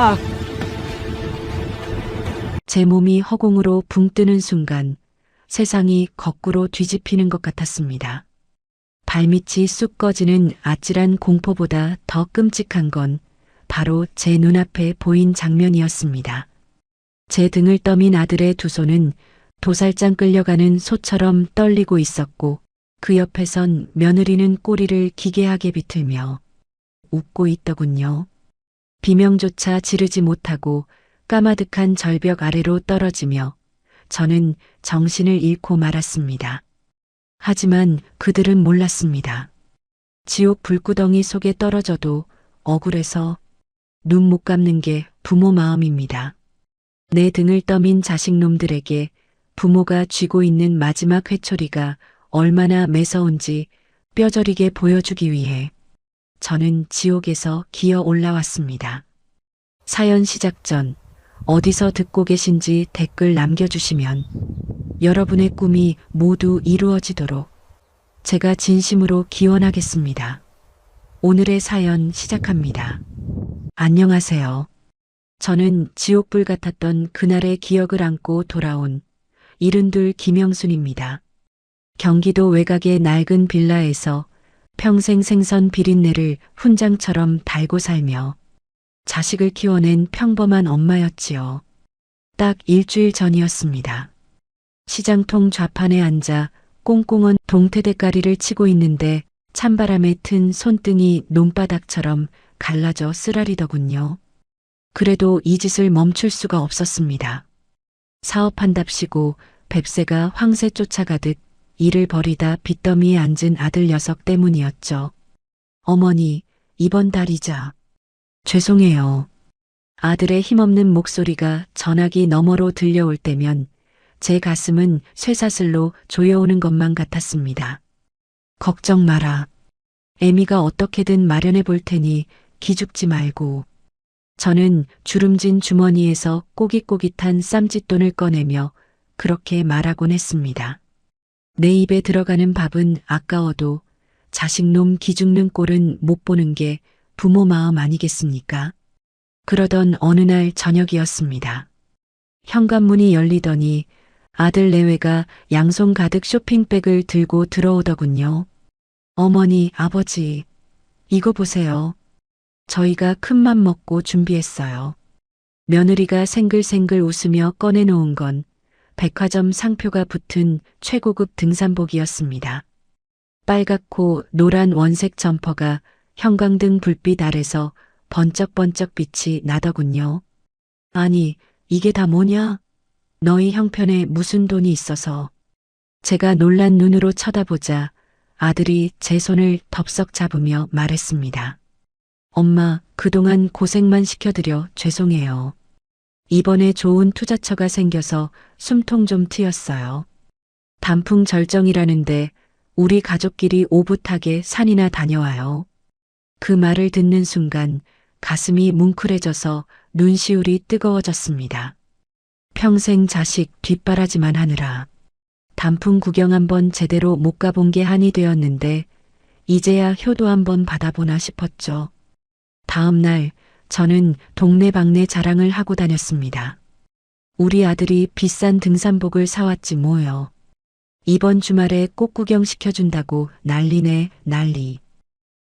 아! 제 몸이 허공으로 붕 뜨는 순간 세상이 거꾸로 뒤집히는 것 같았습니다. 발밑이 쑥 꺼지는 아찔한 공포보다 더 끔찍한 건 바로 제 눈앞에 보인 장면이었습니다. 제 등을 떠민 아들의 두 손은 도살장 끌려가는 소처럼 떨리고 있었고 그 옆에선 며느리는 꼬리를 기괴하게 비틀며 웃고 있더군요. 비명조차 지르지 못하고 까마득한 절벽 아래로 떨어지며 저는 정신을 잃고 말았습니다. 하지만 그들은 몰랐습니다. 지옥 불구덩이 속에 떨어져도 억울해서 눈 못 감는 게 부모 마음입니다. 내 등을 떠민 자식놈들에게 부모가 쥐고 있는 마지막 회초리가 얼마나 매서운지 뼈저리게 보여주기 위해 저는 지옥에서 기어 올라왔습니다. 사연 시작 전 어디서 듣고 계신지 댓글 남겨주시면 여러분의 꿈이 모두 이루어지도록 제가 진심으로 기원하겠습니다. 오늘의 사연 시작합니다. 안녕하세요. 저는 지옥불 같았던 그날의 기억을 안고 돌아온 72 김영순입니다. 경기도 외곽의 낡은 빌라에서 평생 생선 비린내를 훈장처럼 달고 살며 자식을 키워낸 평범한 엄마였지요. 딱 일주일 전이었습니다. 시장통 좌판에 앉아 꽁꽁언 동태대가리를 치고 있는데 찬바람에 튼 손등이 논바닥처럼 갈라져 쓰라리더군요. 그래도 이 짓을 멈출 수가 없었습니다. 사업한답시고 뱁새가 황새 쫓아가듯 일을 벌이다 빚더미에 앉은 아들 녀석 때문이었죠. 어머니, 이번 달이자. 죄송해요. 아들의 힘없는 목소리가 전화기 너머로 들려올 때면 제 가슴은 쇠사슬로 조여오는 것만 같았습니다. 걱정 마라. 애미가 어떻게든 마련해 볼 테니 기죽지 말고. 저는 주름진 주머니에서 꼬깃꼬깃한 쌈짓돈을 꺼내며 그렇게 말하곤 했습니다. 내 입에 들어가는 밥은 아까워도 자식놈 기죽는 꼴은 못 보는 게 부모 마음 아니겠습니까? 그러던 어느 날 저녁이었습니다. 현관문이 열리더니 아들 내외가 양손 가득 쇼핑백을 들고 들어오더군요. 어머니, 아버지, 이거 보세요. 저희가 큰맘 먹고 준비했어요. 며느리가 생글생글 웃으며 꺼내놓은 건 백화점 상표가 붙은 최고급 등산복이었습니다. 빨갛고 노란 원색 점퍼가 형광등 불빛 아래서 번쩍번쩍 빛이 나더군요. 아니, 이게 다 뭐냐? 너희 형편에 무슨 돈이 있어서. 제가 놀란 눈으로 쳐다보자 아들이 제 손을 덥석 잡으며 말했습니다. 엄마, 그동안 고생만 시켜드려 죄송해요. 이번에 좋은 투자처가 생겨서 숨통 좀 트였어요. 단풍 절정이라는데 우리 가족끼리 오붓하게 산이나 다녀와요. 그 말을 듣는 순간 가슴이 뭉클해져서 눈시울이 뜨거워졌습니다. 평생 자식 뒷바라지만 하느라 단풍 구경 한번 제대로 못 가본 게 한이 되었는데 이제야 효도 한번 받아보나 싶었죠. 다음 날 저는 동네방네 자랑을 하고 다녔습니다. 우리 아들이 비싼 등산복을 사왔지 뭐요. 이번 주말에 꽃구경 시켜준다고 난리네 난리.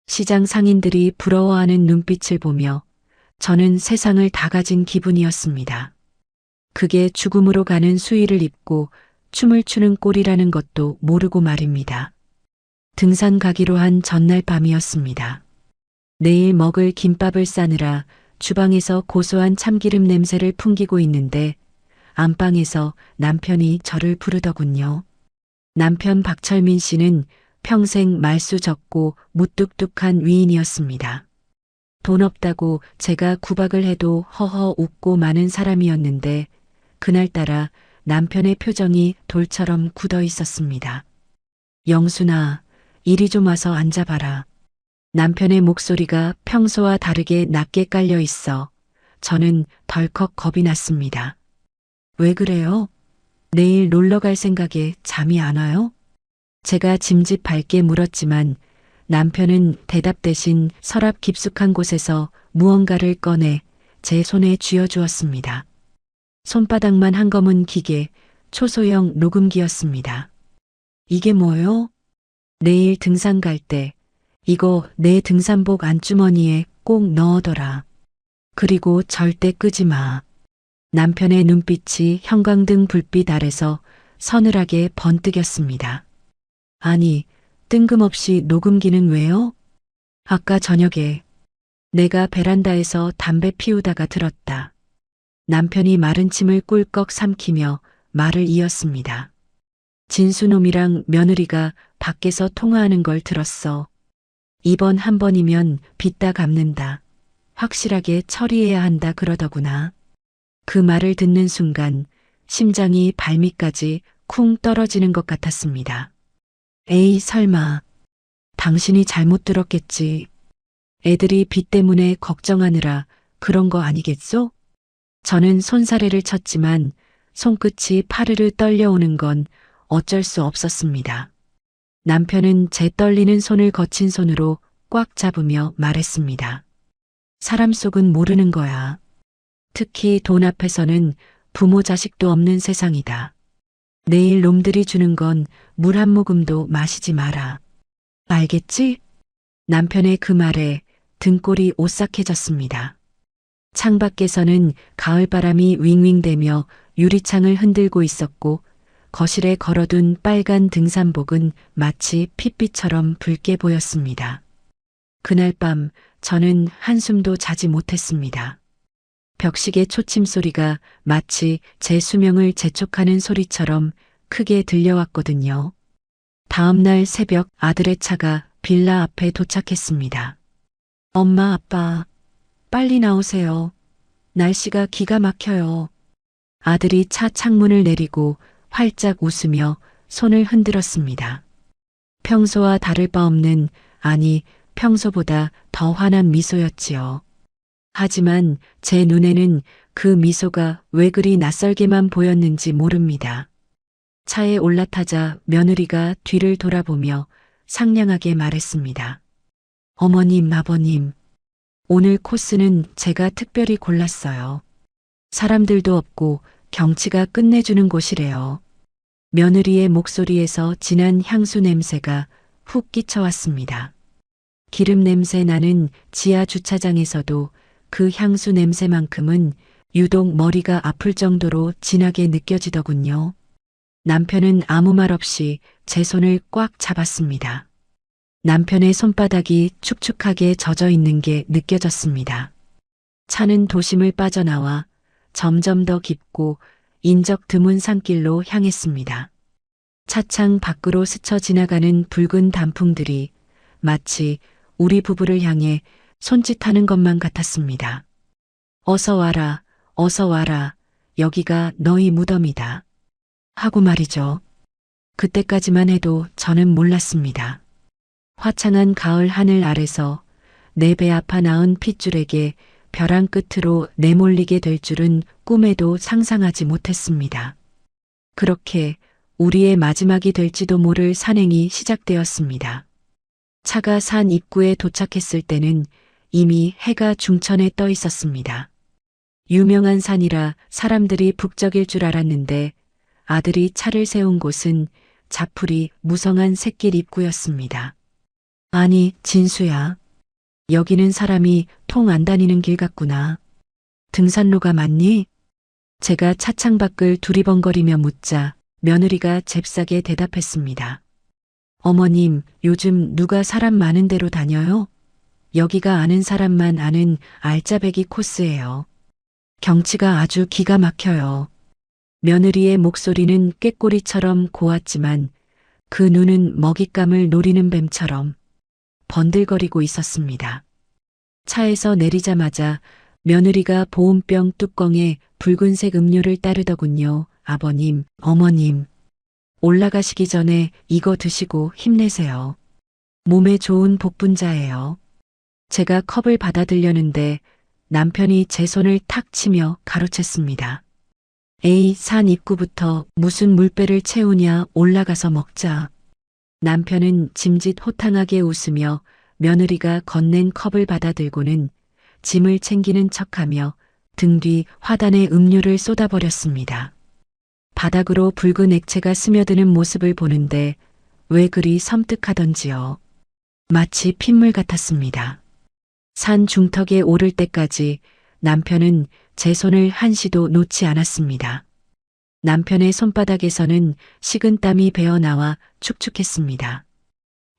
시장 상인들이 부러워하는 눈빛을 보며 저는 세상을 다 가진 기분이었습니다. 그게 죽음으로 가는 수의를 입고 춤을 추는 꼴이라는 것도 모르고 말입니다. 등산 가기로 한 전날 밤이었습니다. 내일 먹을 김밥을 싸느라 주방에서 고소한 참기름 냄새를 풍기고 있는데 안방에서 남편이 저를 부르더군요. 남편 박철민 씨는 평생 말수 적고 무뚝뚝한 위인이었습니다. 돈 없다고 제가 구박을 해도 허허 웃고 마는 사람이었는데 그날따라 남편의 표정이 돌처럼 굳어 있었습니다. 영순아, 이리 좀 와서 앉아봐라. 남편의 목소리가 평소와 다르게 낮게 깔려 있어 저는 덜컥 겁이 났습니다. 왜 그래요? 내일 놀러 갈 생각에 잠이 안 와요? 제가 짐짓 밝게 물었지만 남편은 대답 대신 서랍 깊숙한 곳에서 무언가를 꺼내 제 손에 쥐어주었습니다. 손바닥만 한 검은 기계, 초소형 녹음기였습니다. 이게 뭐요? 내일 등산 갈 때 이거 내 등산복 안주머니에 꼭 넣어둬라. 그리고 절대 끄지 마. 남편의 눈빛이 형광등 불빛 아래서 서늘하게 번뜩였습니다. 아니, 뜬금없이 녹음기는 왜요? 아까 저녁에 내가 베란다에서 담배 피우다가 들었다. 남편이 마른 침을 꿀꺽 삼키며 말을 이었습니다. 진수놈이랑 며느리가 밖에서 통화하는 걸 들었어. 이번 한 번이면 빚다 갚는다. 확실하게 처리해야 한다 그러더구나. 그 말을 듣는 순간 심장이 발밑까지 쿵 떨어지는 것 같았습니다. 에이, 설마. 당신이 잘못 들었겠지. 애들이 빚 때문에 걱정하느라 그런 거 아니겠소? 저는 손사래를 쳤지만 손끝이 파르르 떨려오는 건 어쩔 수 없었습니다. 남편은 제 떨리는 손을 거친 손으로 꽉 잡으며 말했습니다. 사람 속은 모르는 거야. 특히 돈 앞에서는 부모 자식도 없는 세상이다. 내일 놈들이 주는 건 물 한 모금도 마시지 마라. 알겠지? 남편의 그 말에 등골이 오싹해졌습니다. 창밖에서는 가을바람이 윙윙대며 유리창을 흔들고 있었고 거실에 걸어둔 빨간 등산복은 마치 핏빛처럼 붉게 보였습니다. 그날 밤 저는 한숨도 자지 못했습니다. 벽시계 초침 소리가 마치 제 수명을 재촉하는 소리처럼 크게 들려왔거든요. 다음 날 새벽 아들의 차가 빌라 앞에 도착했습니다. 엄마, 아빠, 빨리 나오세요. 날씨가 기가 막혀요. 아들이 차 창문을 내리고 활짝 웃으며 손을 흔들었습니다. 평소와 다를 바 없는, 아니, 평소보다 더 환한 미소였지요. 하지만 제 눈에는 그 미소가 왜 그리 낯설게만 보였는지 모릅니다. 차에 올라타자 며느리가 뒤를 돌아보며 상냥하게 말했습니다. 어머님, 아버님, 오늘 코스는 제가 특별히 골랐어요. 사람들도 없고 경치가 끝내주는 곳이래요. 며느리의 목소리에서 진한 향수 냄새가 훅 끼쳐왔습니다. 기름 냄새 나는 지하 주차장에서도 그 향수 냄새만큼은 유독 머리가 아플 정도로 진하게 느껴지더군요. 남편은 아무 말 없이 제 손을 꽉 잡았습니다. 남편의 손바닥이 축축하게 젖어 있는 게 느껴졌습니다. 차는 도심을 빠져나와 점점 더 깊고 인적 드문 산길로 향했습니다. 차창 밖으로 스쳐 지나가는 붉은 단풍들이 마치 우리 부부를 향해 손짓하는 것만 같았습니다. 어서 와라, 어서 와라, 여기가 너희 무덤이다. 하고 말이죠. 그때까지만 해도 저는 몰랐습니다. 화창한 가을 하늘 아래서 내 배 아파 낳은 핏줄에게 벼랑 끝으로 내몰리게 될 줄은 꿈에도 상상하지 못했습니다. 그렇게 우리의 마지막이 될지도 모를 산행이 시작되었습니다. 차가 산 입구에 도착했을 때는 이미 해가 중천에 떠 있었습니다. 유명한 산이라 사람들이 북적일 줄 알았는데 아들이 차를 세운 곳은 자풀이 무성한 샛길 입구였습니다. 아니, 진수야. 여기는 사람이 통 안 다니는 길 같구나. 등산로가 맞니? 제가 차창 밖을 두리번거리며 묻자 며느리가 잽싸게 대답했습니다. 어머님, 요즘 누가 사람 많은 데로 다녀요? 여기가 아는 사람만 아는 알짜배기 코스예요. 경치가 아주 기가 막혀요. 며느리의 목소리는 꾀꼬리처럼 고왔지만 그 눈은 먹잇감을 노리는 뱀처럼 번들거리고 있었습니다. 차에서 내리자마자 며느리가 보온병 뚜껑에 붉은색 음료를 따르더군요. 아버님, 어머님, 올라가시기 전에 이거 드시고 힘내세요. 몸에 좋은 복분자예요. 제가 컵을 받아들려는데 남편이 제 손을 탁 치며 가로챘습니다. 에이, 산 입구부터 무슨 물배를 채우냐, 올라가서 먹자. 남편은 짐짓 호탕하게 웃으며 며느리가 건넨 컵을 받아들고는 짐을 챙기는 척하며 등 뒤 화단에 음료를 쏟아버렸습니다. 바닥으로 붉은 액체가 스며드는 모습을 보는데 왜 그리 섬뜩하던지요. 마치 핏물 같았습니다. 산 중턱에 오를 때까지 남편은 제 손을 한시도 놓지 않았습니다. 남편의 손바닥에서는 식은땀이 배어나와 축축했습니다.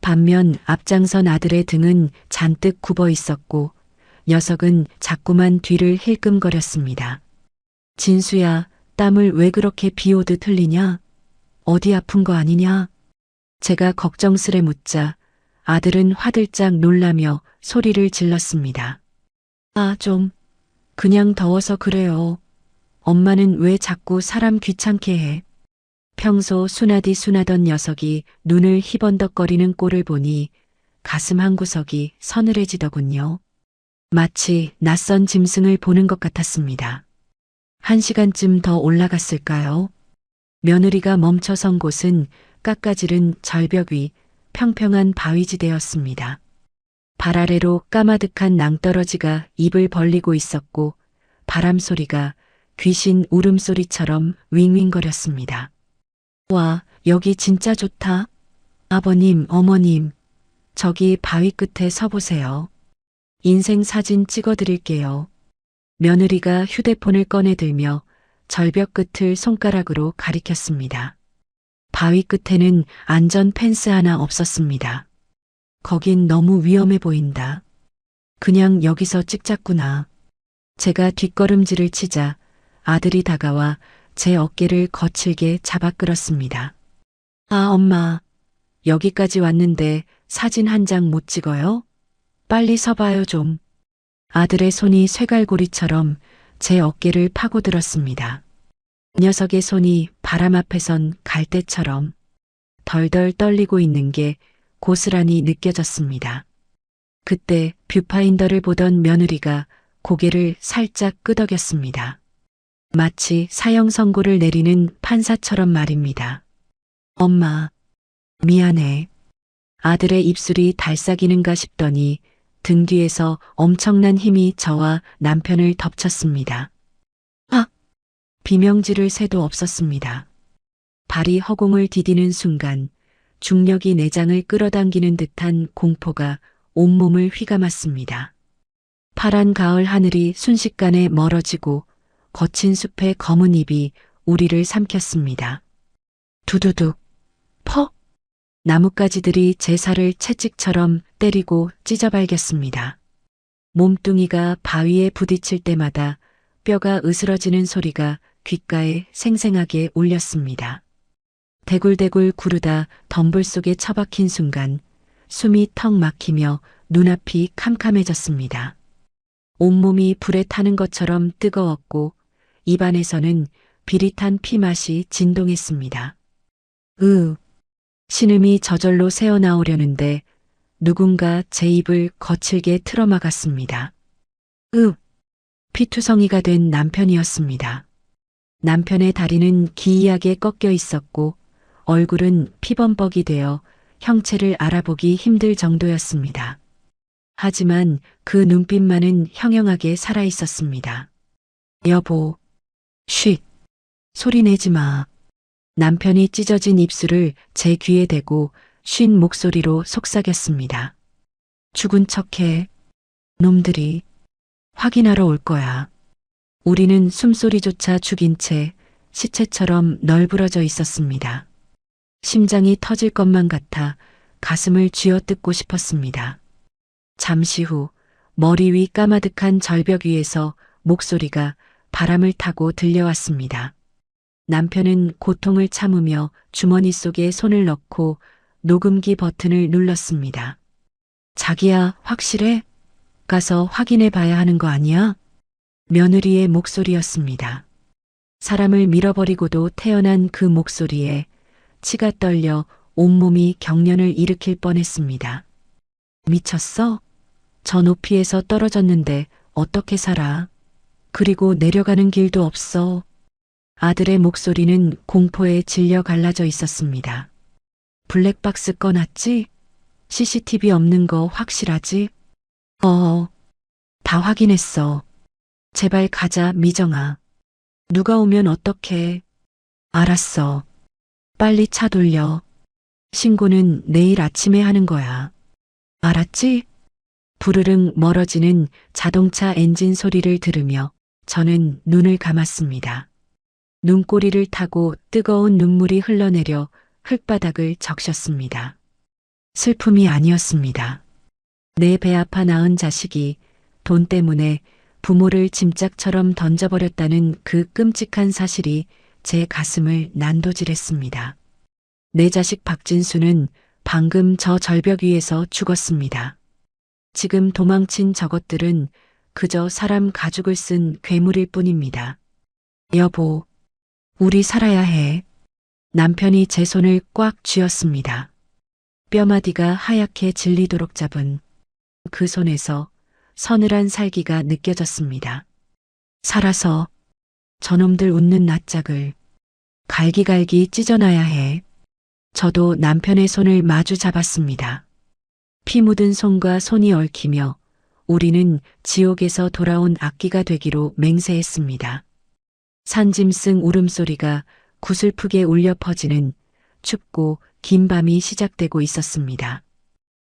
반면 앞장선 아들의 등은 잔뜩 굽어 있었고 녀석은 자꾸만 뒤를 힐끔거렸습니다. 진수야, 땀을 왜 그렇게 비 오듯 흘리냐? 어디 아픈 거 아니냐? 제가 걱정스레 묻자 아들은 화들짝 놀라며 소리를 질렀습니다. 아, 좀, 그냥 더워서 그래요. 엄마는 왜 자꾸 사람 귀찮게 해? 평소 순하디 순하던 녀석이 눈을 희번덕거리는 꼴을 보니 가슴 한구석이 서늘해지더군요. 마치 낯선 짐승을 보는 것 같았습니다. 1시간쯤 더 올라갔을까요? 며느리가 멈춰선 곳은 깎아지른 절벽 위 평평한 바위지대였습니다. 발 아래로 까마득한 낭떠러지가 입을 벌리고 있었고 바람 소리가 귀신 울음소리처럼 윙윙거렸습니다. 와, 여기 진짜 좋다. 아버님, 어머님, 저기 바위 끝에 서보세요. 인생 사진 찍어드릴게요. 며느리가 휴대폰을 꺼내들며 절벽 끝을 손가락으로 가리켰습니다. 바위 끝에는 안전 펜스 하나 없었습니다. 거긴 너무 위험해 보인다. 그냥 여기서 찍자꾸나. 제가 뒷걸음질을 치자 아들이 다가와 제 어깨를 거칠게 잡아 끌었습니다. 아, 엄마. 여기까지 왔는데 사진 한 장 못 찍어요? 빨리 서봐요 좀. 아들의 손이 쇠갈고리처럼 제 어깨를 파고들었습니다. 녀석의 손이 바람 앞에선 갈대처럼 덜덜 떨리고 있는 게 고스란히 느껴졌습니다. 그때 뷰파인더를 보던 며느리가 고개를 살짝 끄덕였습니다. 마치 사형 선고를 내리는 판사처럼 말입니다. 엄마, 미안해. 아들의 입술이 달싹이는가 싶더니 등 뒤에서 엄청난 힘이 저와 남편을 덮쳤습니다. 아! 비명지를 새도 없었습니다. 발이 허공을 디디는 순간 중력이 내장을 끌어당기는 듯한 공포가 온몸을 휘감았습니다. 파란 가을 하늘이 순식간에 멀어지고 거친 숲의 검은 잎이 우리를 삼켰습니다. 두두둑, 퍽! 나뭇가지들이 제 살을 채찍처럼 때리고 찢어발겼습니다. 몸뚱이가 바위에 부딪힐 때마다 뼈가 으스러지는 소리가 귓가에 생생하게 울렸습니다. 대굴대굴 구르다 덤불 속에 처박힌 순간 숨이 턱 막히며 눈앞이 캄캄해졌습니다. 온몸이 불에 타는 것처럼 뜨거웠고 입안에서는 비릿한 피맛이 진동했습니다. 신음이 저절로 새어나오려는데 누군가 제 입을 거칠게 틀어막았습니다. 피투성이가 된 남편이었습니다. 남편의 다리는 기이하게 꺾여 있었고 얼굴은 피범벅이 되어 형체를 알아보기 힘들 정도였습니다. 하지만 그 눈빛만은 형형하게 살아 있었습니다. 여보, 쉿, 소리 내지 마. 남편이 찢어진 입술을 제 귀에 대고 쉰 목소리로 속삭였습니다. 죽은 척해. 놈들이 확인하러 올 거야. 우리는 숨소리조차 죽인 채 시체처럼 널브러져 있었습니다. 심장이 터질 것만 같아 가슴을 쥐어뜯고 싶었습니다. 잠시 후 머리 위 까마득한 절벽 위에서 목소리가 바람을 타고 들려왔습니다. 남편은 고통을 참으며 주머니 속에 손을 넣고 녹음기 버튼을 눌렀습니다. 자기야, 확실해? 가서 확인해 봐야 하는 거 아니야? 며느리의 목소리였습니다. 사람을 밀어버리고도 태어난 그 목소리에 치가 떨려 온몸이 경련을 일으킬 뻔했습니다. 미쳤어? 저 높이에서 떨어졌는데 어떻게 살아? 그리고 내려가는 길도 없어. 아들의 목소리는 공포에 질려 갈라져 있었습니다. 블랙박스 꺼놨지? CCTV 없는 거 확실하지? 다 확인했어. 제발 가자, 미정아. 누가 오면 어떡해. 알았어. 빨리 차 돌려. 신고는 내일 아침에 하는 거야. 알았지? 부르릉 멀어지는 자동차 엔진 소리를 들으며 저는 눈을 감았습니다. 눈꼬리를 타고 뜨거운 눈물이 흘러내려 흙바닥을 적셨습니다. 슬픔이 아니었습니다. 내 배 아파 낳은 자식이 돈 때문에 부모를 짐짝처럼 던져버렸다는 그 끔찍한 사실이 제 가슴을 난도질했습니다. 내 자식 박진수는 방금 저 절벽 위에서 죽었습니다. 지금 도망친 저것들은 그저 사람 가죽을 쓴 괴물일 뿐입니다. 여보, 우리 살아야 해. 남편이 제 손을 꽉 쥐었습니다. 뼈마디가 하얗게 질리도록 잡은 그 손에서 서늘한 살기가 느껴졌습니다. 살아서 저놈들 웃는 낯짝을 갈기갈기 찢어놔야 해. 저도 남편의 손을 마주 잡았습니다. 피 묻은 손과 손이 얽히며 우리는 지옥에서 돌아온 악기가 되기로 맹세했습니다. 산짐승 울음소리가 구슬프게 울려 퍼지는 춥고 긴 밤이 시작되고 있었습니다.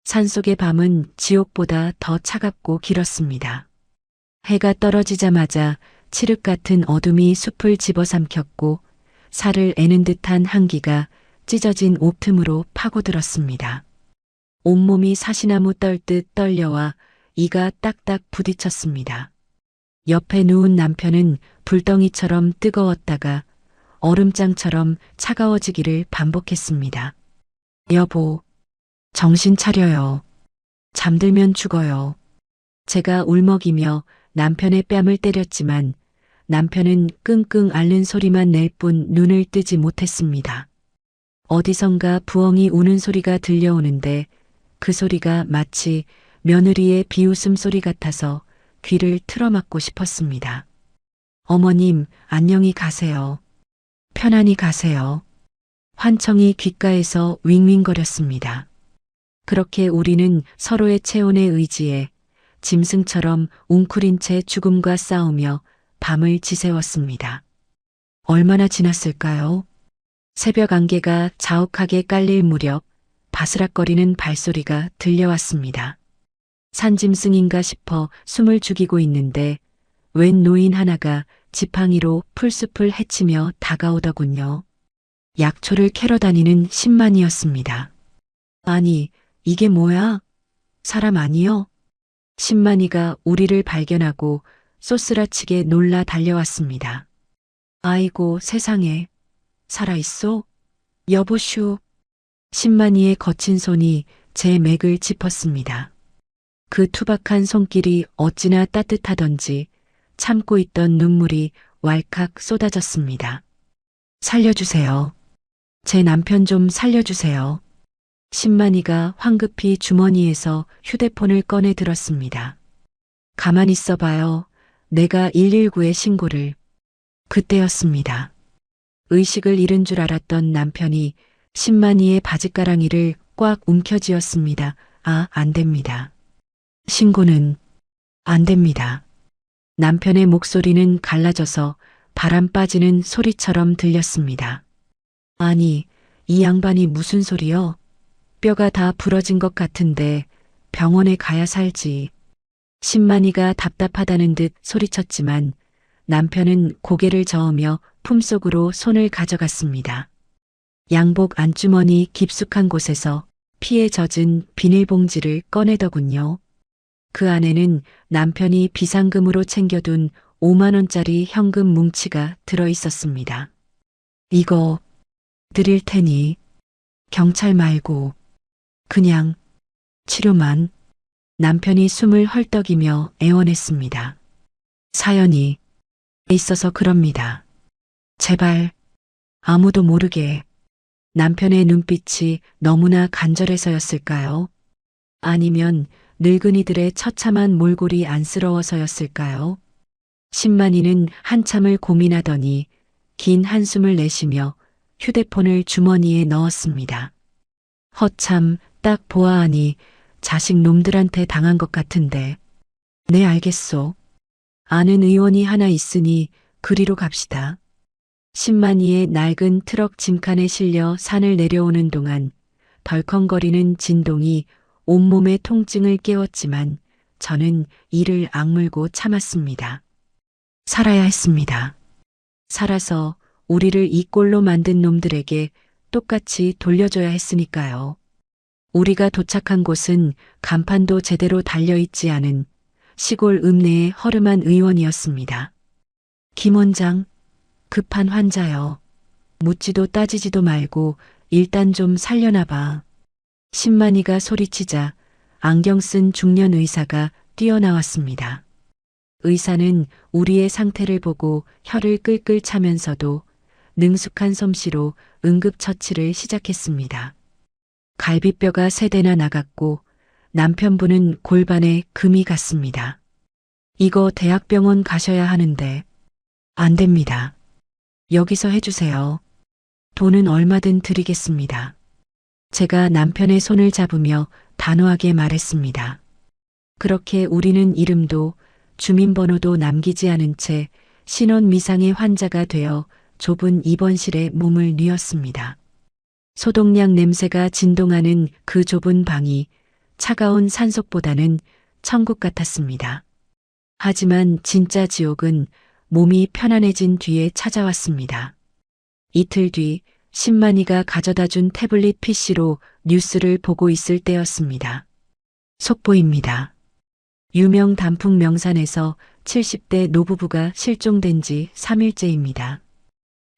산속의 밤은 지옥보다 더 차갑고 길었습니다. 해가 떨어지자마자 칠흑 같은 어둠이 숲을 집어삼켰고 살을 애는 듯한 한기가 찢어진 옷 틈으로 파고들었습니다. 온몸이 사시나무 떨듯 떨려와 이가 딱딱 부딪혔습니다. 옆에 누운 남편은 불덩이처럼 뜨거웠다가 얼음장처럼 차가워지기를 반복했습니다. 여보, 정신 차려요. 잠들면 죽어요. 제가 울먹이며 남편의 뺨을 때렸지만 남편은 끙끙 앓는 소리만 낼 뿐 눈을 뜨지 못했습니다. 어디선가 부엉이 우는 소리가 들려오는데 그 소리가 마치 며느리의 비웃음 소리 같아서 귀를 틀어막고 싶었습니다. 어머님, 안녕히 가세요. 편안히 가세요. 환청이 귓가에서 윙윙거렸습니다. 그렇게 우리는 서로의 체온에 의지해 짐승처럼 웅크린 채 죽음과 싸우며 밤을 지새웠습니다. 얼마나 지났을까요? 새벽 안개가 자욱하게 깔릴 무렵 바스락거리는 발소리가 들려왔습니다. 산짐승인가 싶어 숨을 죽이고 있는데 웬 노인 하나가 지팡이로 풀숲을 헤치며 다가오더군요. 약초를 캐러 다니는 신만이었습니다. 아니, 이게 뭐야? 사람 아니요? 신만이가 우리를 발견하고 쏘스라치게 놀라 달려왔습니다. 아이고 세상에, 살아있어? 여보슈. 신만이의 거친 손이 제 맥을 짚었습니다. 그 투박한 손길이 어찌나 따뜻하던지 참고 있던 눈물이 왈칵 쏟아졌습니다. 살려주세요. 제 남편 좀 살려주세요. 신만이가 황급히 주머니에서 휴대폰을 꺼내 들었습니다. 가만히 있어봐요. 내가 119에 신고를. 그때였습니다. 의식을 잃은 줄 알았던 남편이 신만이의 바짓가랑이를 꽉 움켜쥐었습니다. 아, 안 됩니다. 신고는 안 됩니다. 남편의 목소리는 갈라져서 바람 빠지는 소리처럼 들렸습니다. 아니, 이 양반이 무슨 소리요? 뼈가 다 부러진 것 같은데 병원에 가야 살지. 신만이가 답답하다는 듯 소리쳤지만 남편은 고개를 저으며 품속으로 손을 가져갔습니다. 양복 안주머니 깊숙한 곳에서 피에 젖은 비닐봉지를 꺼내더군요. 그 안에는 남편이 비상금으로 챙겨둔 5만 원짜리 현금 뭉치가 들어 있었습니다. 이거 드릴 테니 경찰 말고 그냥 치료만. 남편이 숨을 헐떡이며 애원했습니다. 사연이 있어서 그럽니다. 제발 아무도 모르게. 남편의 눈빛이 너무나 간절해서였을까요? 아니면 늙은이들의 처참한 몰골이 안쓰러워서였을까요? 신만이는 한참을 고민하더니 긴 한숨을 내쉬며 휴대폰을 주머니에 넣었습니다. 허참 딱 보아하니 자식 놈들한테 당한 것 같은데. 네, 알겠소. 아는 의원이 하나 있으니 그리로 갑시다. 신만이의 낡은 트럭 짐칸에 실려 산을 내려오는 동안 덜컹거리는 진동이 온몸의 통증을 깨웠지만 저는 이를 악물고 참았습니다. 살아야 했습니다. 살아서 우리를 이 꼴로 만든 놈들에게 똑같이 돌려줘야 했으니까요. 우리가 도착한 곳은 간판도 제대로 달려있지 않은 시골 읍내의 허름한 의원이었습니다. 김 원장, 급한 환자여. 묻지도 따지지도 말고 일단 좀 살려놔봐. 신만이가 소리치자 안경 쓴 중년 의사가 뛰어나왔습니다. 의사는 우리의 상태를 보고 혀를 끌끌 차면서도 능숙한 솜씨로 응급처치를 시작했습니다. 갈비뼈가 3대나 나갔고 남편분은 골반에 금이 갔습니다. 이거 대학병원 가셔야 하는데 안 됩니다. 여기서 해주세요. 돈은 얼마든 드리겠습니다. 제가 남편의 손을 잡으며 단호하게 말했습니다. 그렇게 우리는 이름도 주민번호도 남기지 않은 채 신원 미상의 환자가 되어 좁은 입원실에 몸을 뉘었습니다. 소독약 냄새가 진동하는 그 좁은 방이 차가운 산속보다는 천국 같았습니다. 하지만 진짜 지옥은 몸이 편안해진 뒤에 찾아왔습니다. 이틀 뒤 신만이가 가져다 준 태블릿 PC로 뉴스를 보고 있을 때였습니다. 속보입니다. 유명 단풍 명산에서 70대 노부부가 실종된 지 3일째입니다.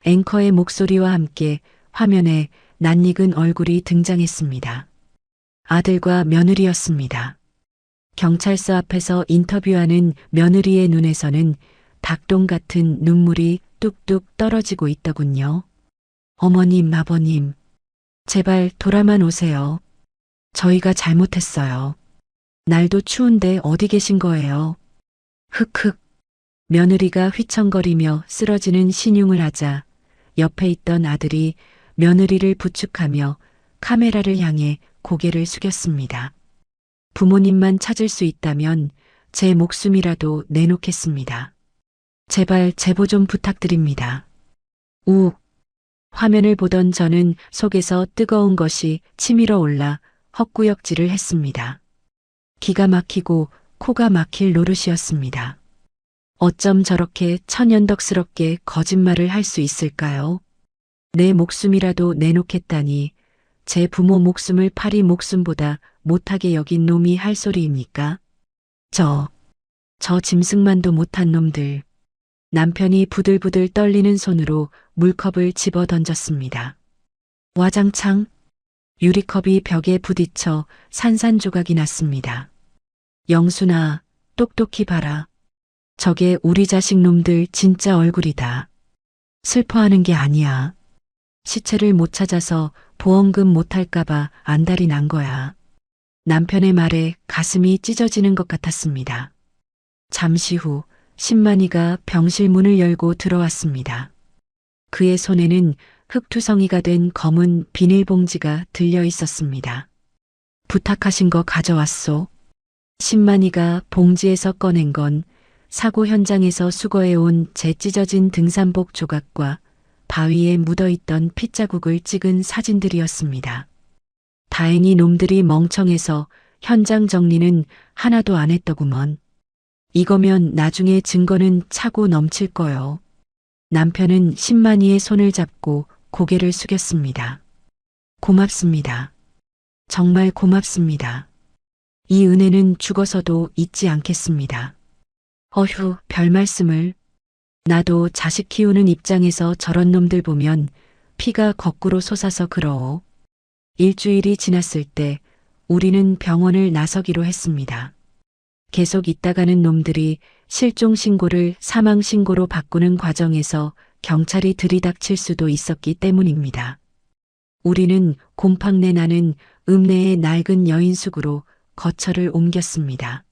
앵커의 목소리와 함께 화면에 낯익은 얼굴이 등장했습니다. 아들과 며느리였습니다. 경찰서 앞에서 인터뷰하는 며느리의 눈에서는 닭똥 같은 눈물이 뚝뚝 떨어지고 있더군요. 어머님, 아버님, 제발 돌아만 오세요. 저희가 잘못했어요. 날도 추운데 어디 계신 거예요? 흑흑. 며느리가 휘청거리며 쓰러지는 신용을 하자 옆에 있던 아들이 며느리를 부축하며 카메라를 향해 고개를 숙였습니다. 부모님만 찾을 수 있다면 제 목숨이라도 내놓겠습니다. 제발 제보 좀 부탁드립니다. 우. 화면을 보던 저는 속에서 뜨거운 것이 치밀어 올라 헛구역질을 했습니다. 기가 막히고 코가 막힐 노릇이었습니다. 어쩜 저렇게 천연덕스럽게 거짓말을 할 수 있을까요? 내 목숨이라도 내놓겠다니 제 부모 목숨을 파리 목숨보다 못하게 여긴 놈이 할 소리입니까? 저 짐승만도 못한 놈들. 남편이 부들부들 떨리는 손으로 물컵을 집어 던졌습니다. 와장창 유리컵이 벽에 부딪혀 산산조각이 났습니다. 영순아, 똑똑히 봐라. 저게 우리 자식 놈들 진짜 얼굴이다. 슬퍼하는 게 아니야. 시체를 못 찾아서 보험금 못 할까봐 안달이 난 거야. 남편의 말에 가슴이 찢어지는 것 같았습니다. 잠시 후 신만이가 병실 문을 열고 들어왔습니다. 그의 손에는 흙투성이가 된 검은 비닐봉지가 들려 있었습니다. 부탁하신 거 가져왔소. 신만이가 봉지에서 꺼낸 건 사고 현장에서 수거해온 제 찢어진 등산복 조각과 바위에 묻어있던 핏자국을 찍은 사진들이었습니다. 다행히 놈들이 멍청해서 현장 정리는 하나도 안 했더구먼. 이거면 나중에 증거는 차고 넘칠 거요. 남편은 신만이의 손을 잡고 고개를 숙였습니다. 고맙습니다. 정말 고맙습니다. 이 은혜는 죽어서도 잊지 않겠습니다. 어휴, 별 말씀을. 나도 자식 키우는 입장에서 저런 놈들 보면 피가 거꾸로 솟아서 그러오. 일주일이 지났을 때 우리는 병원을 나서기로 했습니다. 계속 있다가는 놈들이 실종 신고를 사망 신고로 바꾸는 과정에서 경찰이 들이닥칠 수도 있었기 때문입니다. 우리는 곰팡내 나는 읍내의 낡은 여인숙으로 거처를 옮겼습니다.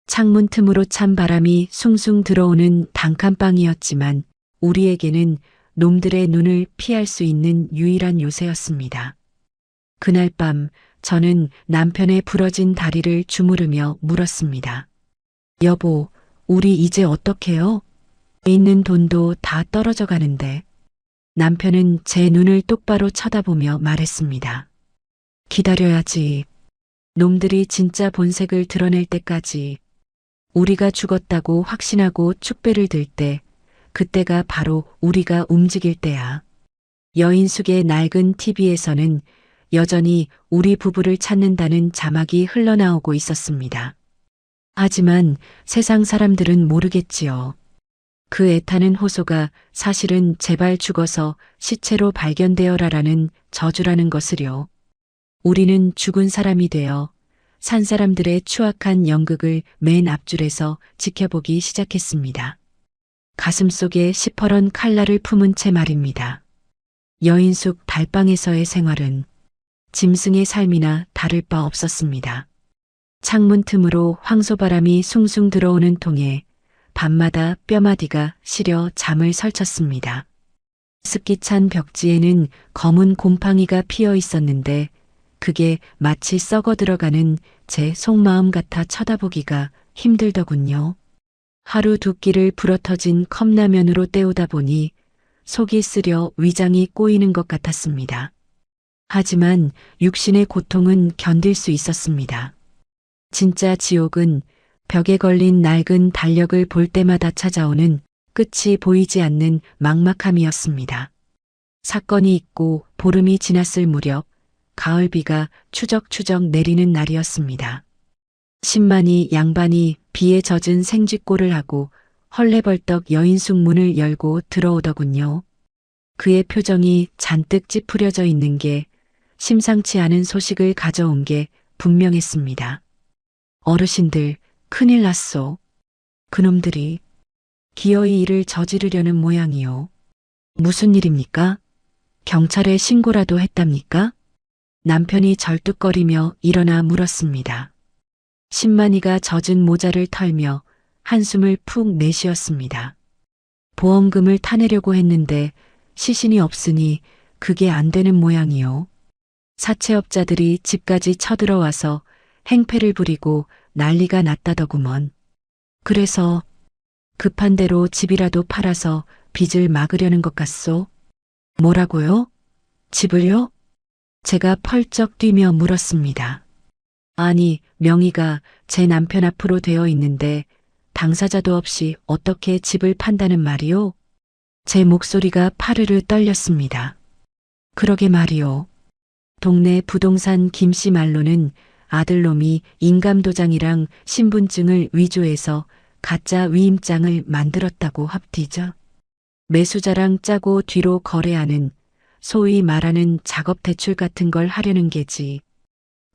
창문 틈으로 찬 바람이 숭숭 들어오는 단칸방이었지만 우리에게는 놈들의 눈을 피할 수 있는 유일한 요새였습니다. 그날 밤 저는 남편의 부러진 다리를 주무르며 물었습니다. 여보, 우리 이제 어떡해요? 있는 돈도 다 떨어져 가는데. 남편은 제 눈을 똑바로 쳐다보며 말했습니다. 기다려야지. 놈들이 진짜 본색을 드러낼 때까지. 우리가 죽었다고 확신하고 축배를 들 때, 그때가 바로 우리가 움직일 때야. 여인숙의 낡은 TV에서는 여전히 우리 부부를 찾는다는 자막이 흘러나오고 있었습니다. 하지만 세상 사람들은 모르겠지요. 그 애타는 호소가 사실은 제발 죽어서 시체로 발견되어라라는 저주라는 것을요. 우리는 죽은 사람이 되어 산 사람들의 추악한 연극을 맨 앞줄에서 지켜보기 시작했습니다. 가슴속에 시퍼런 칼날을 품은 채 말입니다. 여인숙 달방에서의 생활은 짐승의 삶이나 다를 바 없었습니다. 창문 틈으로 황소바람이 숭숭 들어오는 통에 밤마다 뼈마디가 시려 잠을 설쳤습니다. 습기 찬 벽지에는 검은 곰팡이가 피어 있었는데 그게 마치 썩어 들어가는 제 속마음 같아 쳐다보기가 힘들더군요. 하루 두 끼를 불어터진 컵라면으로 때우다 보니 속이 쓰려 위장이 꼬이는 것 같았습니다. 하지만 육신의 고통은 견딜 수 있었습니다. 진짜 지옥은 벽에 걸린 낡은 달력을 볼 때마다 찾아오는 끝이 보이지 않는 막막함이었습니다. 사건이 있고 보름이 지났을 무렵 가을비가 추적추적 내리는 날이었습니다. 신만이 양반이 비에 젖은 생쥐꼴을 하고 헐레벌떡 여인숙 문을 열고 들어오더군요. 그의 표정이 잔뜩 찌푸려져 있는 게 심상치 않은 소식을 가져온 게 분명했습니다. 어르신들, 큰일 났소. 그놈들이 기어이 일을 저지르려는 모양이요. 무슨 일입니까? 경찰에 신고라도 했답니까? 남편이 절뚝거리며 일어나 물었습니다. 신만이가 젖은 모자를 털며 한숨을 푹 내쉬었습니다. 보험금을 타내려고 했는데 시신이 없으니 그게 안 되는 모양이요. 사채업자들이 집까지 쳐들어와서 행패를 부리고 난리가 났다더구먼. 그래서 급한 대로 집이라도 팔아서 빚을 막으려는 것 같소. 뭐라고요? 집을요? 제가 펄쩍 뛰며 물었습니다. 아니, 명의가 제 남편 앞으로 되어 있는데 당사자도 없이 어떻게 집을 판다는 말이요? 제 목소리가 파르르 떨렸습니다. 그러게 말이요. 동네 부동산 김씨 말로는 아들놈이 인감도장이랑 신분증을 위조해서 가짜 위임장을 만들었다고 합디죠. 매수자랑 짜고 뒤로 거래하는 소위 말하는 작업 대출 같은 걸 하려는 게지.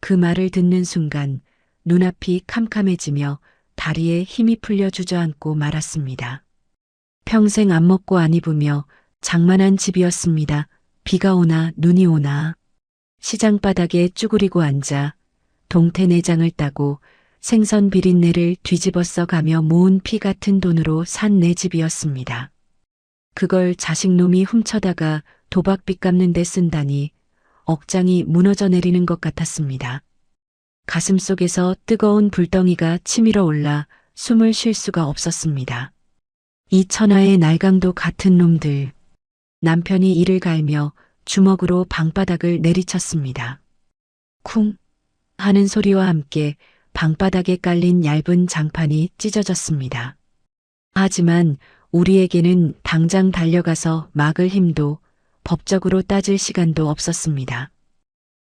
그 말을 듣는 순간 눈앞이 캄캄해지며 다리에 힘이 풀려 주저앉고 말았습니다. 평생 안 먹고 안 입으며 장만한 집이었습니다. 비가 오나 눈이 오나. 시장 바닥에 쭈그리고 앉아 동태내장을 따고 생선 비린내를 뒤집어 써가며 모은 피 같은 돈으로 산 내 집이었습니다. 그걸 자식놈이 훔쳐다가 도박빚 갚는 데 쓴다니 억장이 무너져 내리는 것 같았습니다. 가슴속에서 뜨거운 불덩이가 치밀어 올라 숨을 쉴 수가 없었습니다. 이 천하의 날강도 같은 놈들. 남편이 이를 갈며 주먹으로 방바닥을 내리쳤습니다. 쿵 하는 소리와 함께 방바닥에 깔린 얇은 장판이 찢어졌습니다. 하지만 우리에게는 당장 달려가서 막을 힘도 법적으로 따질 시간도 없었습니다.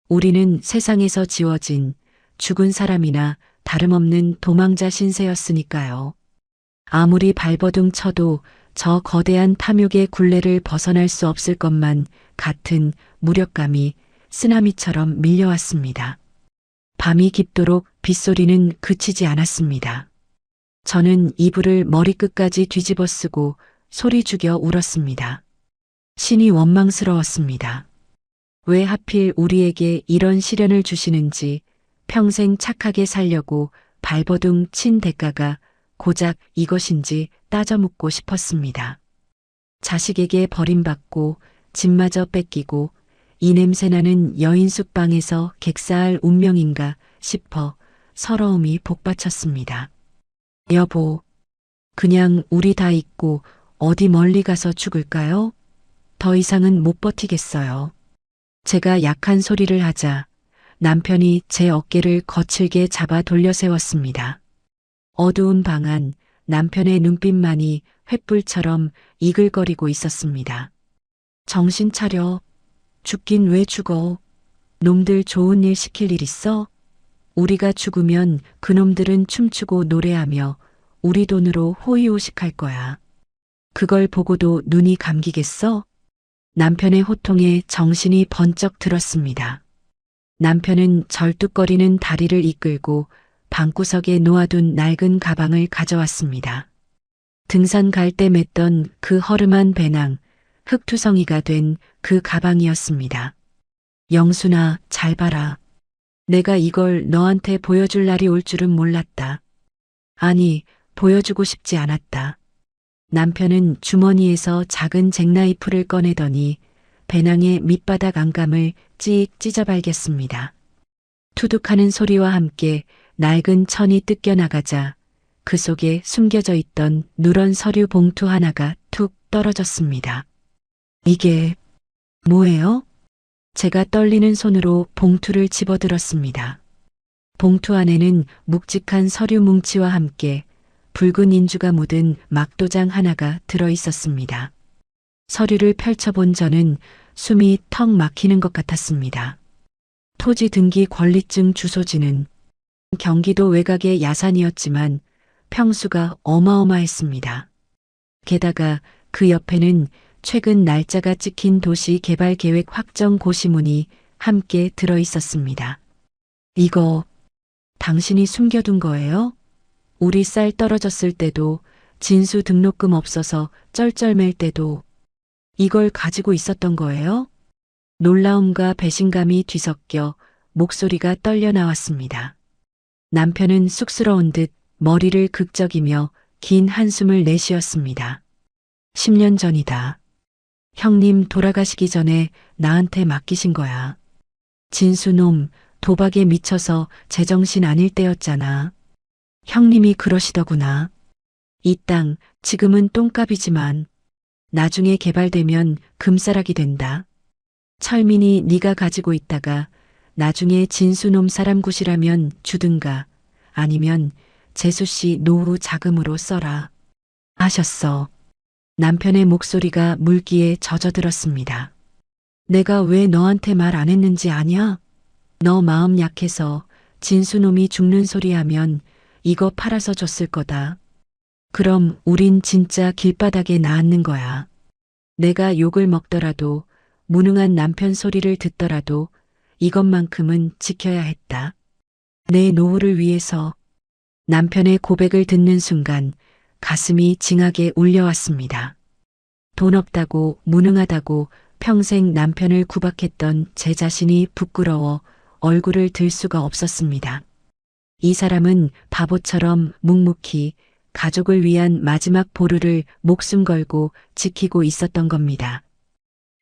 우리는 세상에서 지워진 죽은 사람이나 다름없는 도망자 신세였으니까요. 아무리 발버둥 쳐도 저 거대한 탐욕의 굴레를 벗어날 수 없을 것만 같은 무력감이 쓰나미처럼 밀려왔습니다. 밤이 깊도록 빗소리는 그치지 않았습니다. 저는 이불을 머리끝까지 뒤집어 쓰고 소리 죽여 울었습니다. 신이 원망스러웠습니다. 왜 하필 우리에게 이런 시련을 주시는지 평생 착하게 살려고 발버둥 친 대가가 고작 이것인지 따져 묻고 싶었습니다. 자식에게 버림받고 집마저 뺏기고 이 냄새나는 여인숙 방에서 객사할 운명인가 싶어 서러움이 복받쳤습니다. 여보, 그냥 우리 다 잊고 어디 멀리 가서 죽을까요? 더 이상은 못 버티겠어요. 제가 약한 소리를 하자 남편이 제 어깨를 거칠게 잡아 돌려 세웠습니다. 어두운 방 안 남편의 눈빛만이 횃불처럼 이글거리고 있었습니다. 정신 차려. 죽긴 왜 죽어? 놈들 좋은 일 시킬 일 있어? 우리가 죽으면 그놈들은 춤추고 노래하며 우리 돈으로 호의호식할 거야. 그걸 보고도 눈이 감기겠어? 남편의 호통에 정신이 번쩍 들었습니다. 남편은 절뚝거리는 다리를 이끌고 방구석에 놓아둔 낡은 가방을 가져왔습니다. 등산 갈 때 맸던 그 허름한 배낭, 흙투성이가 된 그 가방이었습니다. 영순아, 잘 봐라. 내가 이걸 너한테 보여줄 날이 올 줄은 몰랐다. 아니, 보여주고 싶지 않았다. 남편은 주머니에서 작은 잭나이프를 꺼내더니 배낭의 밑바닥 안감을 찍 찢어발겼습니다. 투둑하는 소리와 함께 낡은 천이 뜯겨나가자 그 속에 숨겨져 있던 누런 서류 봉투 하나가 툭 떨어졌습니다. 이게 뭐예요? 제가 떨리는 손으로 봉투를 집어들었습니다. 봉투 안에는 묵직한 서류 뭉치와 함께 붉은 인주가 묻은 막도장 하나가 들어 있었습니다. 서류를 펼쳐본 저는 숨이 턱 막히는 것 같았습니다. 토지 등기 권리증 주소지는 경기도 외곽의 야산이었지만 평수가 어마어마했습니다. 게다가 그 옆에는 최근 날짜가 찍힌 도시 개발 계획 확정 고시문이 함께 들어 있었습니다. 이거 당신이 숨겨둔 거예요? 우리 쌀 떨어졌을 때도 진수 등록금 없어서 쩔쩔맬 때도 이걸 가지고 있었던 거예요? 놀라움과 배신감이 뒤섞여 목소리가 떨려 나왔습니다. 남편은 쑥스러운 듯 머리를 극적이며 긴 한숨을 내쉬었습니다. 10년 전이다. 형님 돌아가시기 전에 나한테 맡기신 거야. 진수놈, 도박에 미쳐서 제정신 아닐 때였잖아. 형님이 그러시더구나. 이 땅 지금은 똥값이지만 나중에 개발되면 금싸라기 된다. 철민이 네가 가지고 있다가 나중에 진수놈 사람 굿이라면 주든가 아니면 재수씨 노후 자금으로 써라. 하셨어. 남편의 목소리가 물기에 젖어들었습니다. 내가 왜 너한테 말 안 했는지 아냐? 너 마음 약해서 진수놈이 죽는 소리 하면 이거 팔아서 줬을 거다. 그럼 우린 진짜 길바닥에 나앉는 거야. 내가 욕을 먹더라도 무능한 남편 소리를 듣더라도 이것만큼은 지켜야 했다. 내 노후를 위해서. 남편의 고백을 듣는 순간 가슴이 징하게 울려왔습니다. 돈 없다고 무능하다고 평생 남편을 구박했던 제 자신이 부끄러워 얼굴을 들 수가 없었습니다. 이 사람은 바보처럼 묵묵히 가족을 위한 마지막 보루를 목숨 걸고 지키고 있었던 겁니다.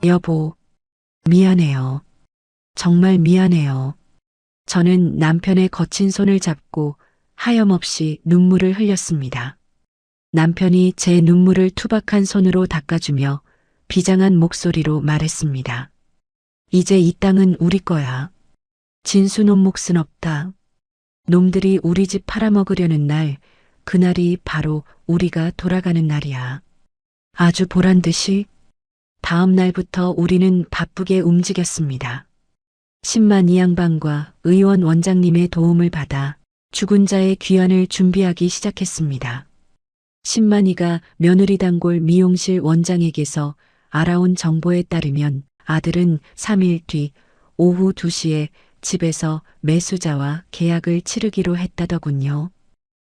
여보, 미안해요. 정말 미안해요. 저는 남편의 거친 손을 잡고 하염없이 눈물을 흘렸습니다. 남편이 제 눈물을 투박한 손으로 닦아주며 비장한 목소리로 말했습니다. 이제 이 땅은 우리 거야. 진수놈 몫은 없다. 놈들이 우리 집 팔아먹으려는 날, 그날이 바로 우리가 돌아가는 날이야. 아주 보란듯이 다음 날부터 우리는 바쁘게 움직였습니다. 10만 이양반과 의원 원장님의 도움을 받아 죽은 자의 귀환을 준비하기 시작했습니다. 10만이가 며느리 단골 미용실 원장에게서 알아온 정보에 따르면 아들은 3일 뒤 오후 2시에 집에서 매수자와 계약을 치르기로 했다더군요.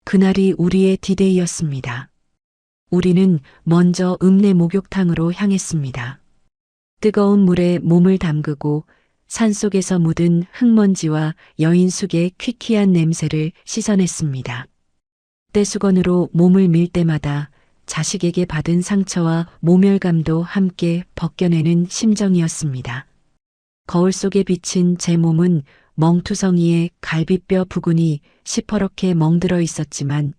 그날이 우리의 디데이였습니다. 우리는 먼저 읍내 목욕탕으로 향했습니다. 뜨거운 물에 몸을 담그고 산속에서 묻은 흙먼지와 여인숙의 퀴퀴한 냄새를 씻어냈습니다. 떼수건으로 몸을 밀 때마다 자식에게 받은 상처와 모멸감도 함께 벗겨내는 심정이었습니다. 거울 속에 비친 제 몸은 멍투성이의 갈비뼈 부근이 시퍼렇게 멍들어 있었지만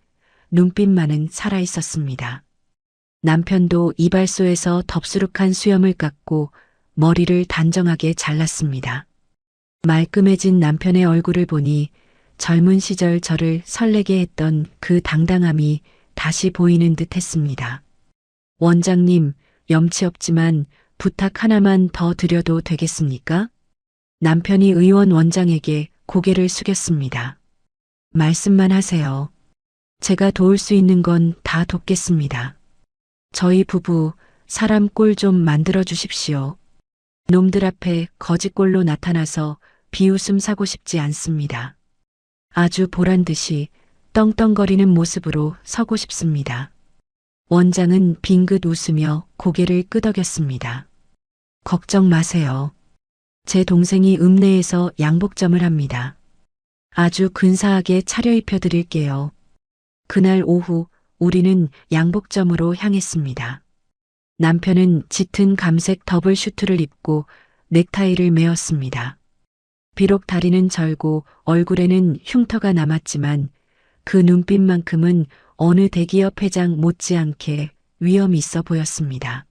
눈빛만은 살아 있었습니다. 남편도 이발소에서 덥수룩한 수염을 깎고 머리를 단정하게 잘랐습니다. 말끔해진 남편의 얼굴을 보니 젊은 시절 저를 설레게 했던 그 당당함이 다시 보이는 듯 했습니다. 원장님, 염치 없지만 부탁 하나만 더 드려도 되겠습니까? 남편이 의원 원장에게 고개를 숙였습니다. 말씀만 하세요. 제가 도울 수 있는 건 다 돕겠습니다. 저희 부부 사람 꼴 좀 만들어 주십시오. 놈들 앞에 거짓꼴로 나타나서 비웃음 사고 싶지 않습니다. 아주 보란 듯이 떵떵거리는 모습으로 서고 싶습니다. 원장은 빙긋 웃으며 고개를 끄덕였습니다. 걱정 마세요. 제 동생이 읍내에서 양복점을 합니다. 아주 근사하게 차려입혀 드릴게요. 그날 오후 우리는 양복점으로 향했습니다. 남편은 짙은 감색 더블 슈트를 입고 넥타이를 메었습니다. 비록 다리는 절고 얼굴에는 흉터가 남았지만 그 눈빛만큼은 어느 대기업 회장 못지않게 위엄 있어 보였습니다.